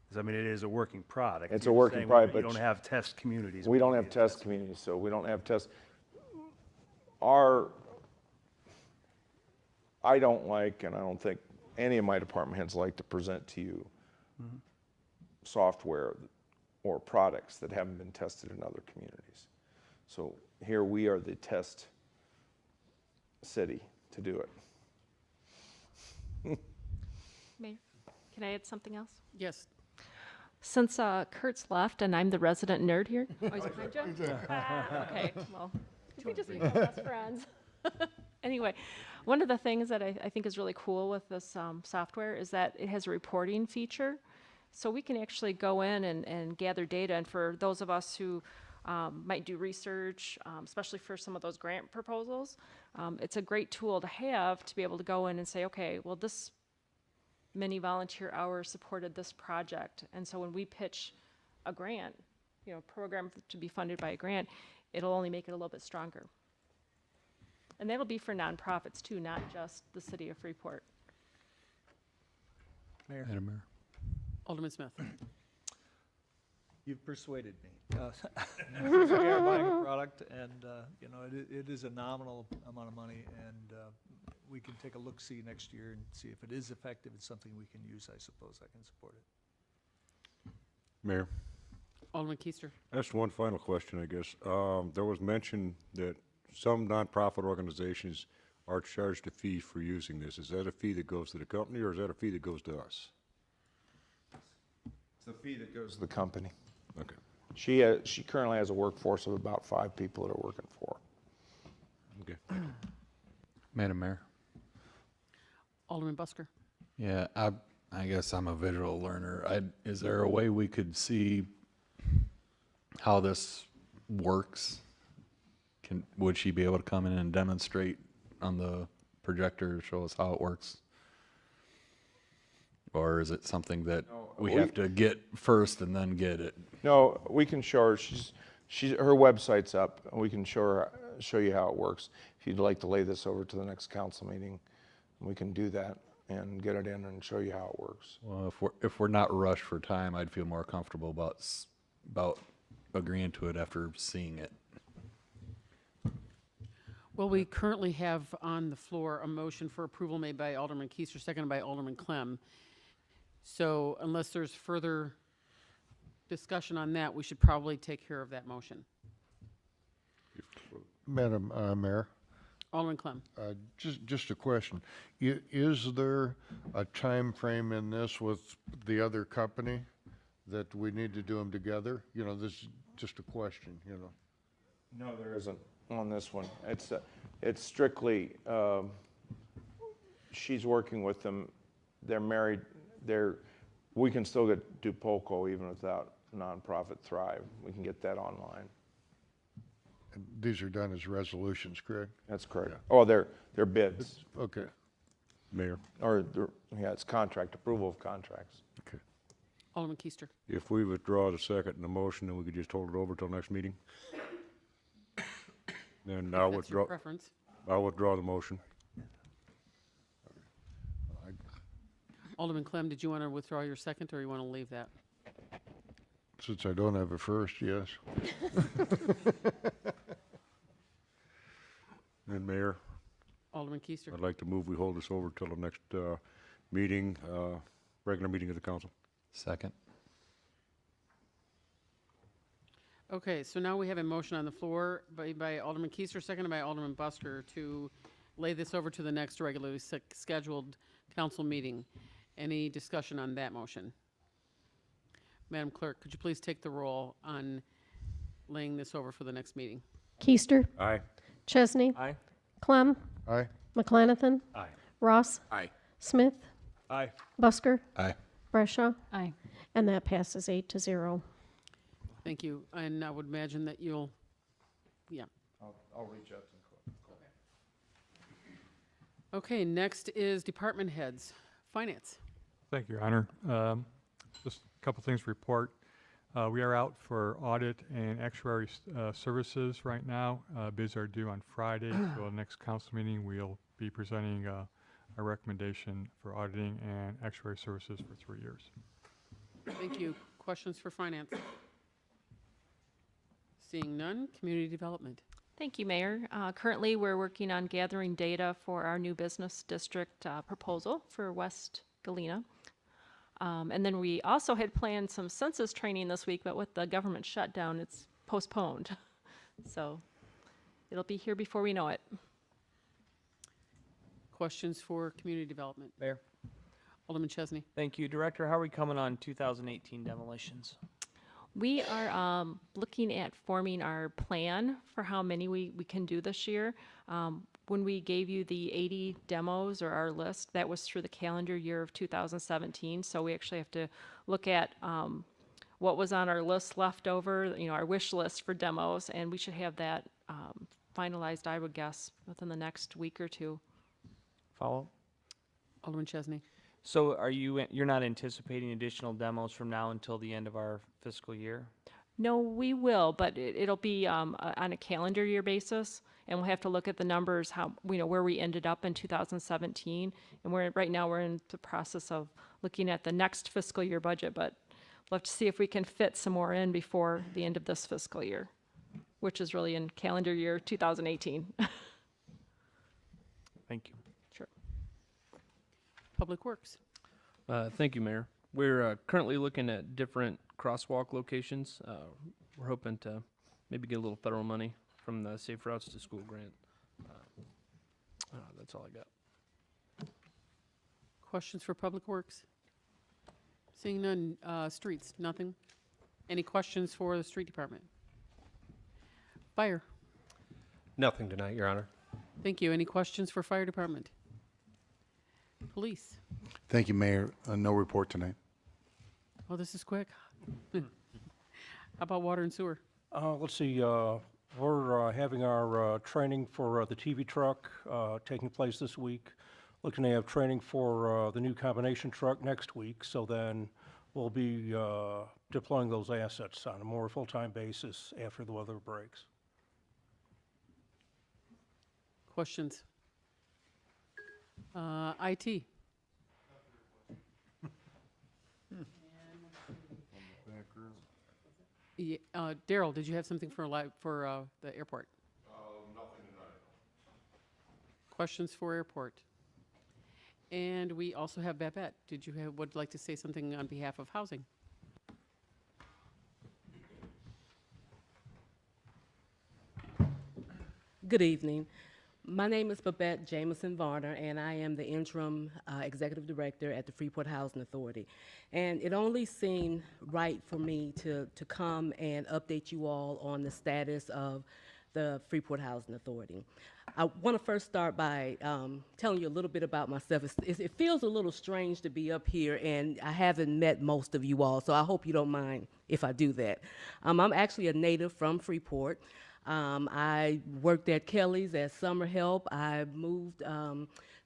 'Cause, I mean, it is a working product. It's You're a working saying product, You but don't have test communities. We don't have test communities, so we don't have test. I don't like, and I don't think any of my department heads like to present to you software or products that haven't been tested in other communities. So here we are the test city to do it. Mayor, can I add something else? Yes. Since Kurt's left and I'm the resident nerd here. Oh, he's behind you? Okay, well, we just become best friends. Anyway, one of the things that I think is really cool with this software is that it has a reporting feature. So we can actually go in and gather data, and for those of us who might do research, especially for some of those grant proposals, it's a great tool to have to be able to go in and say, okay, well, this many volunteer hours supported this project. And so when we pitch a grant, you know, program to be funded by a grant, it'll only make it a little bit stronger. And that'll be for nonprofits too, not just the city of Freeport. Madam Mayor. Alderman Smith. You've persuaded me. We are buying a product, and, you know, it is a nominal amount of money, and we can take a look-see next year and see if it is effective. It's something we can use, I suppose. I can support it. Mayor, Alderman Keister. that's one final question, I guess. There was mention that some nonprofit organizations are charged a fee for using this. Is that a fee that goes to the company, or is that a fee that goes to us? It's the fee that goes to the company. Okay. She currently has a workforce of about 5 people that are working for her. Okay. Madam Mayor. Alderman Busker. Yeah, I guess I'm a visual learner. Is there a way we could see how this works? Would she be able to come in and demonstrate on the projector, show us how it works? Or is it something that we have to get first and then get it? No, we can show her. Her website's up, and we can show you how it works. If you'd like to lay this over to the next council meeting, we can do that and get it in and show you how it works. Well, if we're not rushed for time, I'd feel more comfortable about agreeing to it after seeing it. Well, we currently have on the floor a motion for approval made by Alderman Keister, seconded by Alderman Clem. So unless there's further discussion on that, we should probably take care of that motion. Madam Mayor, Alderman Clem. just a question. Is there a time frame in this with the other company that we need to do them together? You know, this is just a question, you know. No, there isn't on this one. It's strictly, she's working with them. They're married. We can still do POCO even without nonprofit Thrive. We can get that online. And these are done as resolutions, correct? That's correct. Oh, they're bids. Okay. Mayor, Or, it's contract, approval of contracts. Okay. Alderman Keister. if we withdraw the second and the motion, then we could just hold it over till next meeting? Then I'll That's your withdraw, preference. I'll withdraw the motion. Alderman Clem, did you want to withdraw your second, or you want to leave that? Since I don't have a first, yes. And Mayor, Alderman Keister. I'd like to move we hold this over till the next meeting, regular meeting of the council. Second. Okay, so now we have a motion on the floor by Alderman Keister, seconded by Alderman Busker, to lay this over to the next regularly scheduled council meeting. Any discussion on that motion? Madam Clerk, could you please take the roll on laying this over for the next meeting? Keister. Aye. Chesney. Aye. Clem. Aye. McClanathan. Aye. Ross. Aye. Smith. Aye. Busker. Aye. Brescia. Aye. And that passes 8-0. Thank you. And I would imagine that you'll, yeah. I'll reach out to them. Okay, next is department heads. Finance. Thank you, Your Honor. Just a couple things to report. We are out for audit and actuary services right now. Bids are due on Friday, so the next council meeting we'll be presenting a recommendation for auditing and actuary services for 3 years. Thank you. Questions for finance? Seeing none, community development. Thank you, Mayor. Currently, we're working on gathering data for our new business district proposal for West Galena. And then we also had planned some census training this week, but with the government shutdown, it's postponed. So it'll be here before we know it. Questions for community development? Mayor. Alderman Chesney. Thank you. Director, how are we coming on 2018 demolitions? We are looking at forming our plan for how many we can do this year. when we gave you the 80 demos or our list, that was through the calendar year of 2017. So we actually have to look at what was on our list left over, our wish list for demos, and we should have that finalized, I would guess, within the next week or two. Follow? Alderman Chesney. So you're not anticipating additional demos from now until the end of our fiscal year? No, we will, but it'll be on a calendar year basis, and we'll have to look at the numbers, where we ended up in 2017, and right now we're in the process of looking at the next fiscal year budget, but we'll have to see if we can fit some more in before the end of this fiscal year, which is really in calendar year 2018. Thank you. Sure. Public Works. Thank you, Mayor. We're currently looking at different crosswalk locations. We're hoping to maybe get a little federal money from the Safe Routes to School grant. That's all I got. Questions for Public Works? Seeing none. Streets, nothing. Any questions for the Street Department? Fire. Nothing tonight, Your Honor. Thank you. Any questions for Fire Department? Police. Thank you, Mayor. No report tonight. Oh, this is quick. How about Water and Sewer? Let's see, we're having our training for the TV truck taking place this week. Looking to have training for the new combination truck next week, so then we'll be deploying those assets on a more full-time basis after the weather breaks. Questions? IT. Yeah, Daryl, did you have something for the airport? Nothing tonight. Questions for airport? And we also have Babette. Would like to say something on behalf of housing? Good evening. My name is Babette Jameson Varner, and I am the interim executive director at the Freeport Housing Authority. And it only seemed right for me to come and update you all on the status of the Freeport Housing Authority. I want to first start by telling you a little bit about myself. It feels a little strange to be up here, and I haven't met most of you all, so I hope you don't mind if I do that. I'm actually a native from Freeport. I worked at Kelly's as summer help. I moved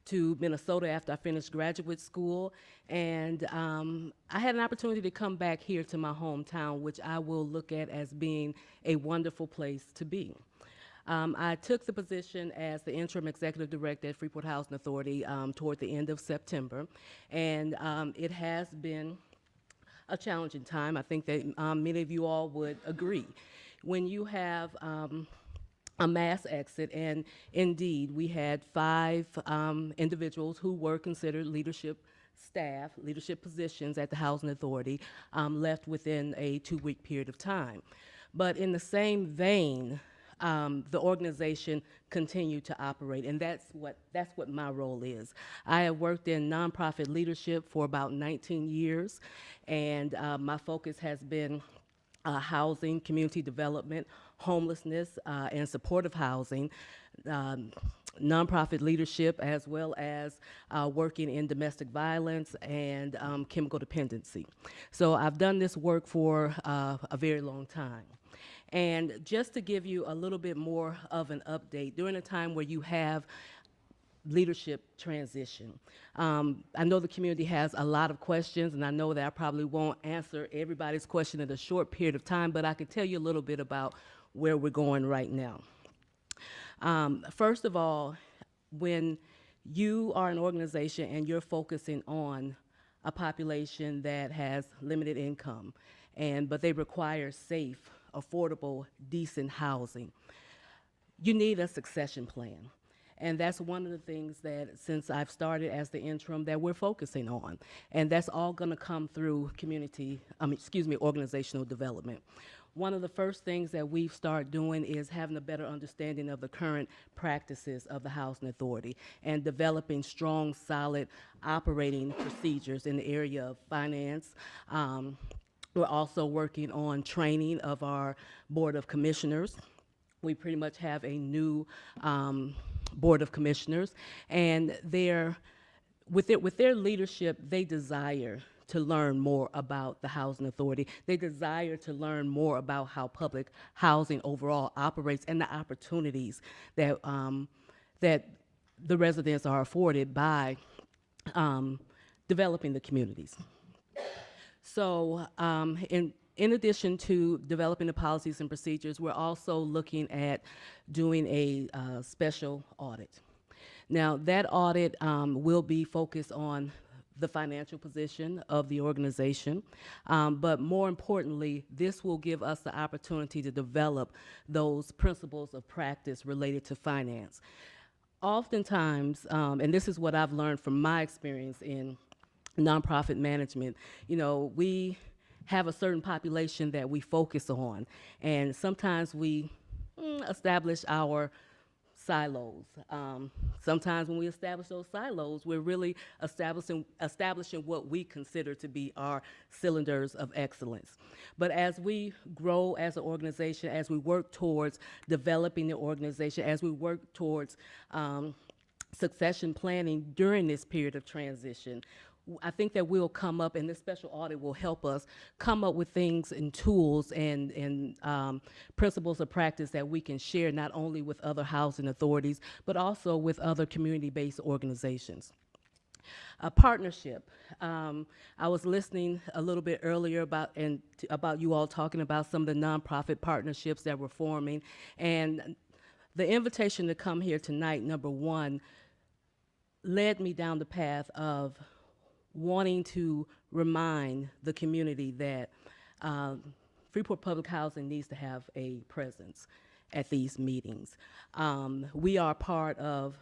to Minnesota after I finished graduate school, and I had an opportunity to come back here to my hometown, which I will look at as being a wonderful place to be. I took the position as the interim executive director at Freeport Housing Authority toward the end of September, and it has been a challenging time. I think that many of you all would agree. When you have a mass exit, and indeed we had 5 individuals who were considered leadership staff, leadership positions at the Housing Authority, left within a 2-week period of time. But in the same vein, the organization continued to operate, and that's what my role is. I have worked in nonprofit leadership for about 19 years, and my focus has been housing, community development, homelessness, and supportive housing, nonprofit leadership, as well as working in domestic violence and chemical dependency. So I've done this work for a very long time. And just to give you a little bit more of an update, during a time where you have leadership transition. I know the community has a lot of questions, and I know that I probably won't answer everybody's question in a short period of time, but I can tell you a little bit about where we're going right now. First of all, when you are an organization and you're focusing on a population that has limited income, but they require safe, affordable, decent housing, you need a succession plan. And that's one of the things that, since I've started as the interim, that we're focusing on. And that's all gonna come through organizational development. One of the first things that we've started doing is having a better understanding of the current practices of the Housing Authority and developing strong, solid operating procedures in the area of finance. We're also working on training of our Board of Commissioners. We pretty much have a new Board of Commissioners, and with their leadership, they desire to learn more about the Housing Authority. They desire to learn more about how public housing overall operates and the opportunities that that the residents are afforded by developing the communities. So in addition to developing the policies and procedures, we're also looking at doing a special audit. Now, that audit will be focused on the financial position of the organization, but more importantly, this will give us the opportunity to develop those principles of practice related to finance. Oftentimes, and this is what I've learned from my experience in nonprofit management, you know, we have a certain population that we focus on, and sometimes we establish our silos. Sometimes when we establish those silos, we're really establishing what we consider to be our cylinders of excellence. But as we grow as an organization, as we work towards developing the organization, as we work towards succession planning during this period of transition, I think that we'll come up, and this special audit will help us come up with things and tools and principles of practice that we can share not only with other housing authorities, but also with other community-based organizations. A partnership. I was listening a little bit earlier about you all talking about some of the nonprofit partnerships that we're forming, and the invitation to come here tonight, number one, led me down the path of wanting to remind the community that Freeport Public Housing needs to have a presence at these meetings. We are part of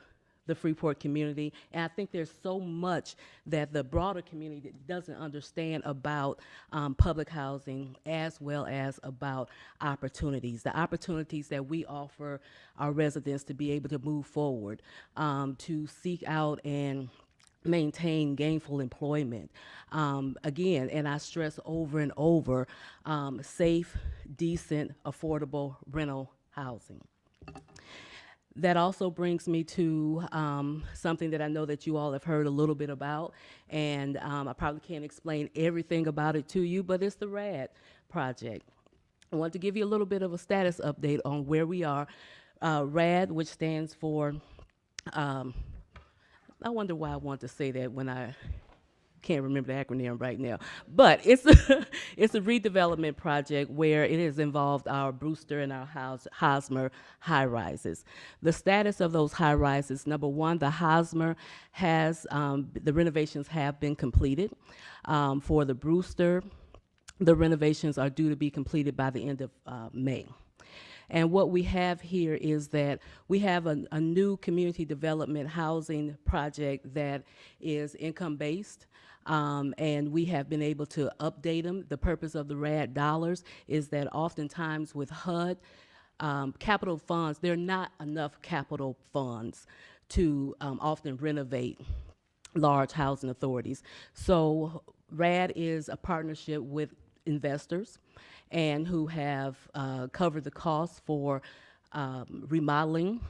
the Freeport community, and I think there's so much that the broader community doesn't understand about public housing, as well as about opportunities, the opportunities that we offer our residents to be able to move forward, to seek out and maintain gainful employment. Again, and I stress over and over, safe, decent, affordable rental housing. That also brings me to something that I know that you all have heard a little bit about, and I probably can't explain everything about it to you, but it's the RAD project. I want to give you a little bit of a status update on where we are. RAD, which stands for I wonder why I want to say that when I can't remember the acronym right now. But it's it's a redevelopment project where it has involved our Brewster and our Hosmer high-rises. The status of those high-rises, number one, the Hosmer has, the renovations have been completed. For the Brewster, the renovations are due to be completed by the end of May. And what we have here is that we have a new community development housing project that is income-based, and we have been able to update them. The purpose of the RAD dollars is that oftentimes with HUD, capital funds, there are not enough capital funds to often renovate large housing authorities. So RAD is a partnership with investors and who have covered the costs for remodeling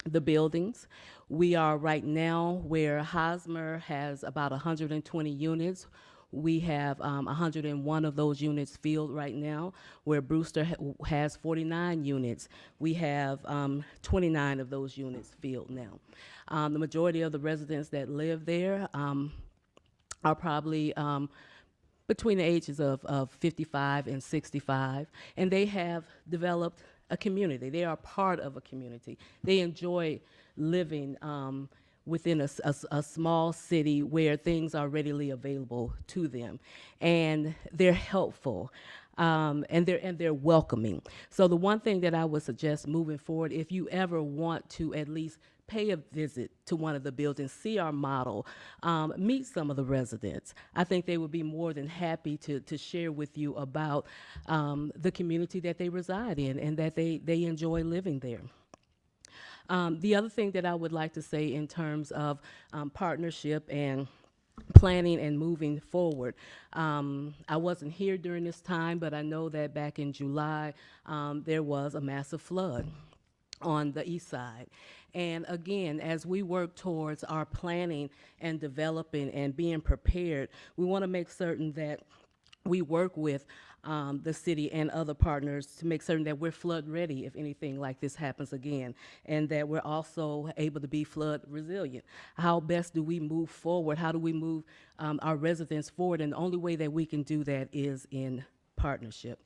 the buildings. We are right now where Hosmer has about 120 units. We have 101 of those units filled right now, where Brewster has 49 units. We have 29 of those units filled now. The majority of the residents that live there are probably between the ages of 55 and 65, and they have developed a community. They are part of a community. They enjoy living within a small city where things are readily available to them, and they're helpful, and they're welcoming. So the one thing that I would suggest moving forward, if you ever want to at least pay a visit to one of the buildings, see our model, meet some of the residents. I think they would be more than happy to share with you about the community that they reside in and that they enjoy living there. The other thing that I would like to say in terms of partnership and planning and moving forward, I wasn't here during this time, but I know that back in July, there was a massive flood on the east side. And again, as we work towards our planning and developing and being prepared, we want to make certain that we work with the city and other partners to make certain that we're flood ready if anything like this happens again, and that we're also able to be flood resilient. How best do we move forward? How do we move our residents forward? And the only way that we can do that is in partnership.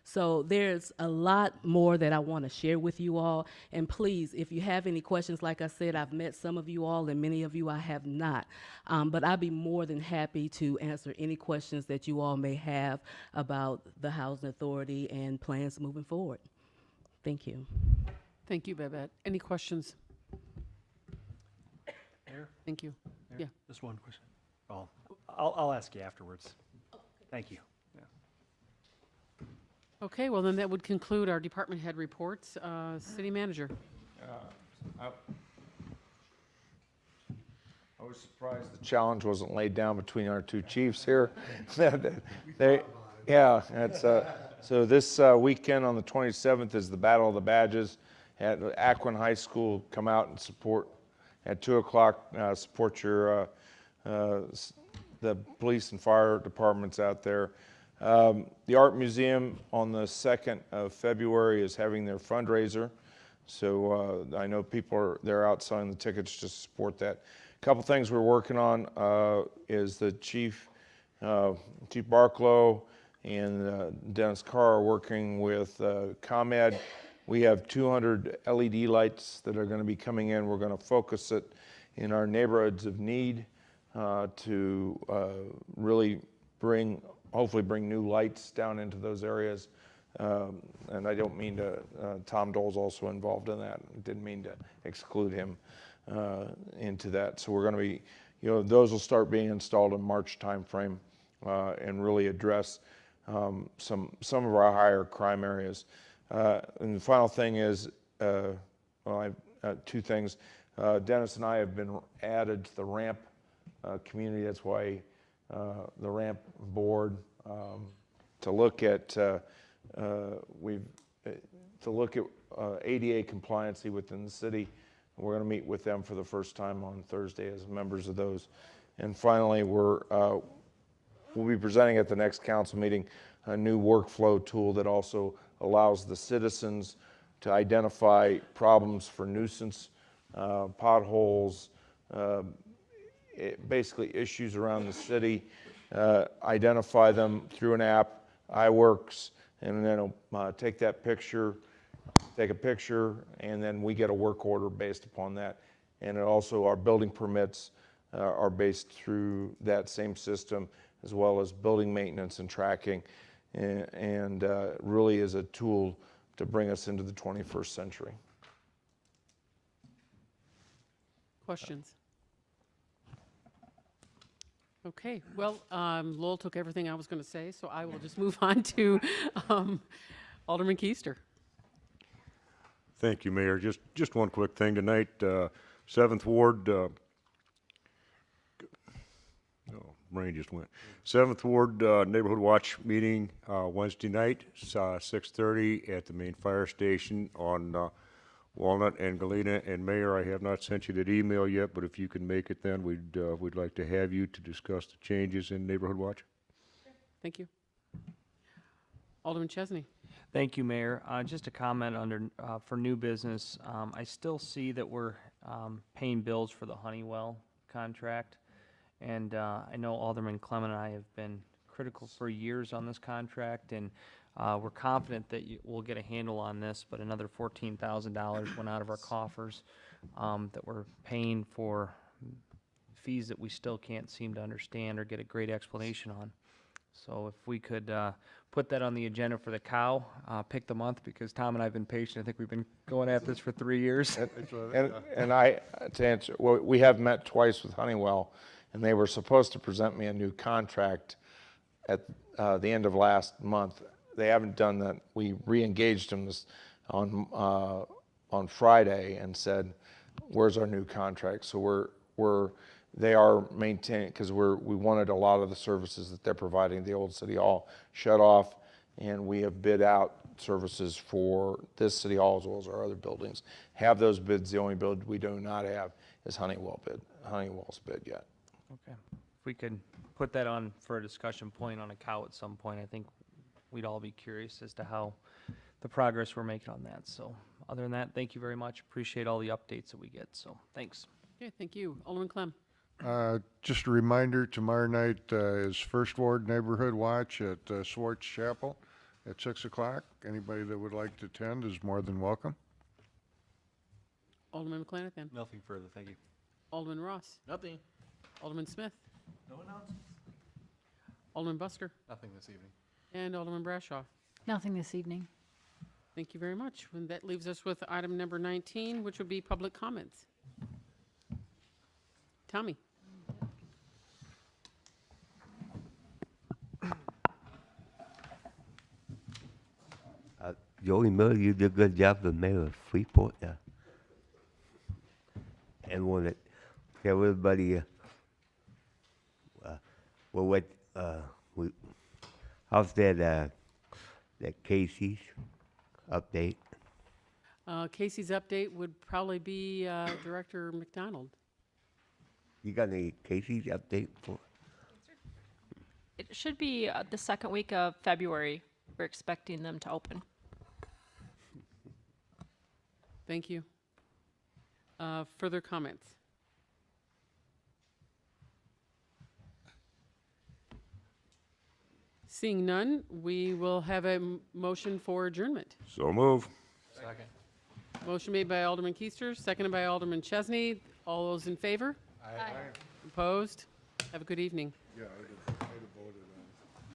So there's a lot more that I want to share with you all. And please, if you have any questions, like I said, I've met some of you all and many of you I have not. But I'd be more than happy to answer any questions that you all may have about the Housing Authority and plans moving forward. Thank you. Thank you, Babette. Any questions? Mayor? Thank you. Mayor, Yeah. Just one question. Oh, I'll ask you afterwards. Thank you. Okay, well then that would conclude our department head reports. City manager. I was surprised the challenge wasn't laid down between our two chiefs here. Yeah, it's, so this weekend on the 27th is the Battle of the Badges at Akron High School. Come out and support at 2 o'clock. Support your the police and fire departments out there. The Art Museum on the 2nd of February is having their fundraiser. So I know people they're out selling the tickets to support that. A couple things we're working on is the Chief Barklow and Dennis Carr are working with ComEd. We have 200 LED lights that are going to be coming in. We're going to focus it in our neighborhoods of need to really hopefully bring new lights down into those areas. And I don't mean to, Tom Dole's also involved in that. Didn't mean to exclude him into that. So we're going to be, those will start being installed in March timeframe and really address some of our higher crime areas. And the final thing is, two things. Dennis and I have been added to the RAMP community. That's why the RAMP board to look at ADA compliancy within the city. We're going to meet with them for the first time on Thursday as members of those. And finally, we'll be presenting at the next council meeting a new workflow tool that also allows the citizens to identify problems for nuisance, potholes, basically issues around the city, identify them through an app, iWorks, and then it'll take a picture, and then we get a work order based upon that. And it also, our building permits are based through that same system, as well as building maintenance and tracking, and really is a tool to bring us into the 21st century. Questions? Okay, well, Lowell took everything I was going to say, so I will just move on to Alderman Keister. Thank you, Mayor. Just one quick thing tonight. 7th Ward, brain just went. 7th Ward Neighborhood Watch meeting Wednesday night, 6:30 at the main fire station on Walnut and Galena. And Mayor, I have not sent you that email yet, but if you can make it, then we'd like to have you to discuss the changes in Neighborhood Watch. Thank you. Alderman Chesney. Thank you, Mayor. Just a comment under for new business. I still see that we're paying bills for the Honeywell contract, and I know Alderman Clement and I have been critical for years on this contract, and we're confident that we'll get a handle on this, but another $14,000 went out of our coffers that we're paying for fees that we still can't seem to understand or get a great explanation on. So if we could put that on the agenda for the cow, pick the month, because Tom and I have been patient. I think we've been going at this for 3 years. And I, to answer, well, we have met twice with Honeywell, and they were supposed to present me a new contract at the end of last month. They haven't done that. We re-engaged them on Friday and said, "Where's our new contract?" So they are maintaining, because we wanted a lot of the services that they're providing the old City Hall shut off, and we have bid out services for this city hall as well as our other buildings. Have those bids. The only bid we do not have is Honeywell's bid yet. Okay. If we could put that on for a discussion point on a cow at some point, I think we'd all be curious as to how the progress we're making on that. So other than that, thank you very much. Appreciate all the updates that we get. So thanks. Okay, thank you. Alderman Clem. Just a reminder, tomorrow night is First Ward Neighborhood Watch at Swartz Chapel at 6 o'clock. Anybody that would like to attend is more than welcome. Alderman McClanahan. Nothing further, thank you. Alderman Ross. Nothing. Alderman Smith. No announcements? Alderman Busker. Nothing this evening. And Alderman Brashaw. Nothing this evening. Thank you very much. And that leaves us with item number 19, which would be public comments. Tommy. Joey Miller, you did a good job as mayor of Freeport. And want to tell everybody, how's that Casey's update? Casey's update would probably be Director McDonald. You got any Casey's update for? It should be the second week of February. We're expecting them to open. Thank you. Further comments? Seeing none, we will have a motion for adjournment. So move. Second. Motion made by Alderman Keister, seconded by Alderman Chesney. All those in favor? Aye. Opposed? Have a good evening. Yeah, I did.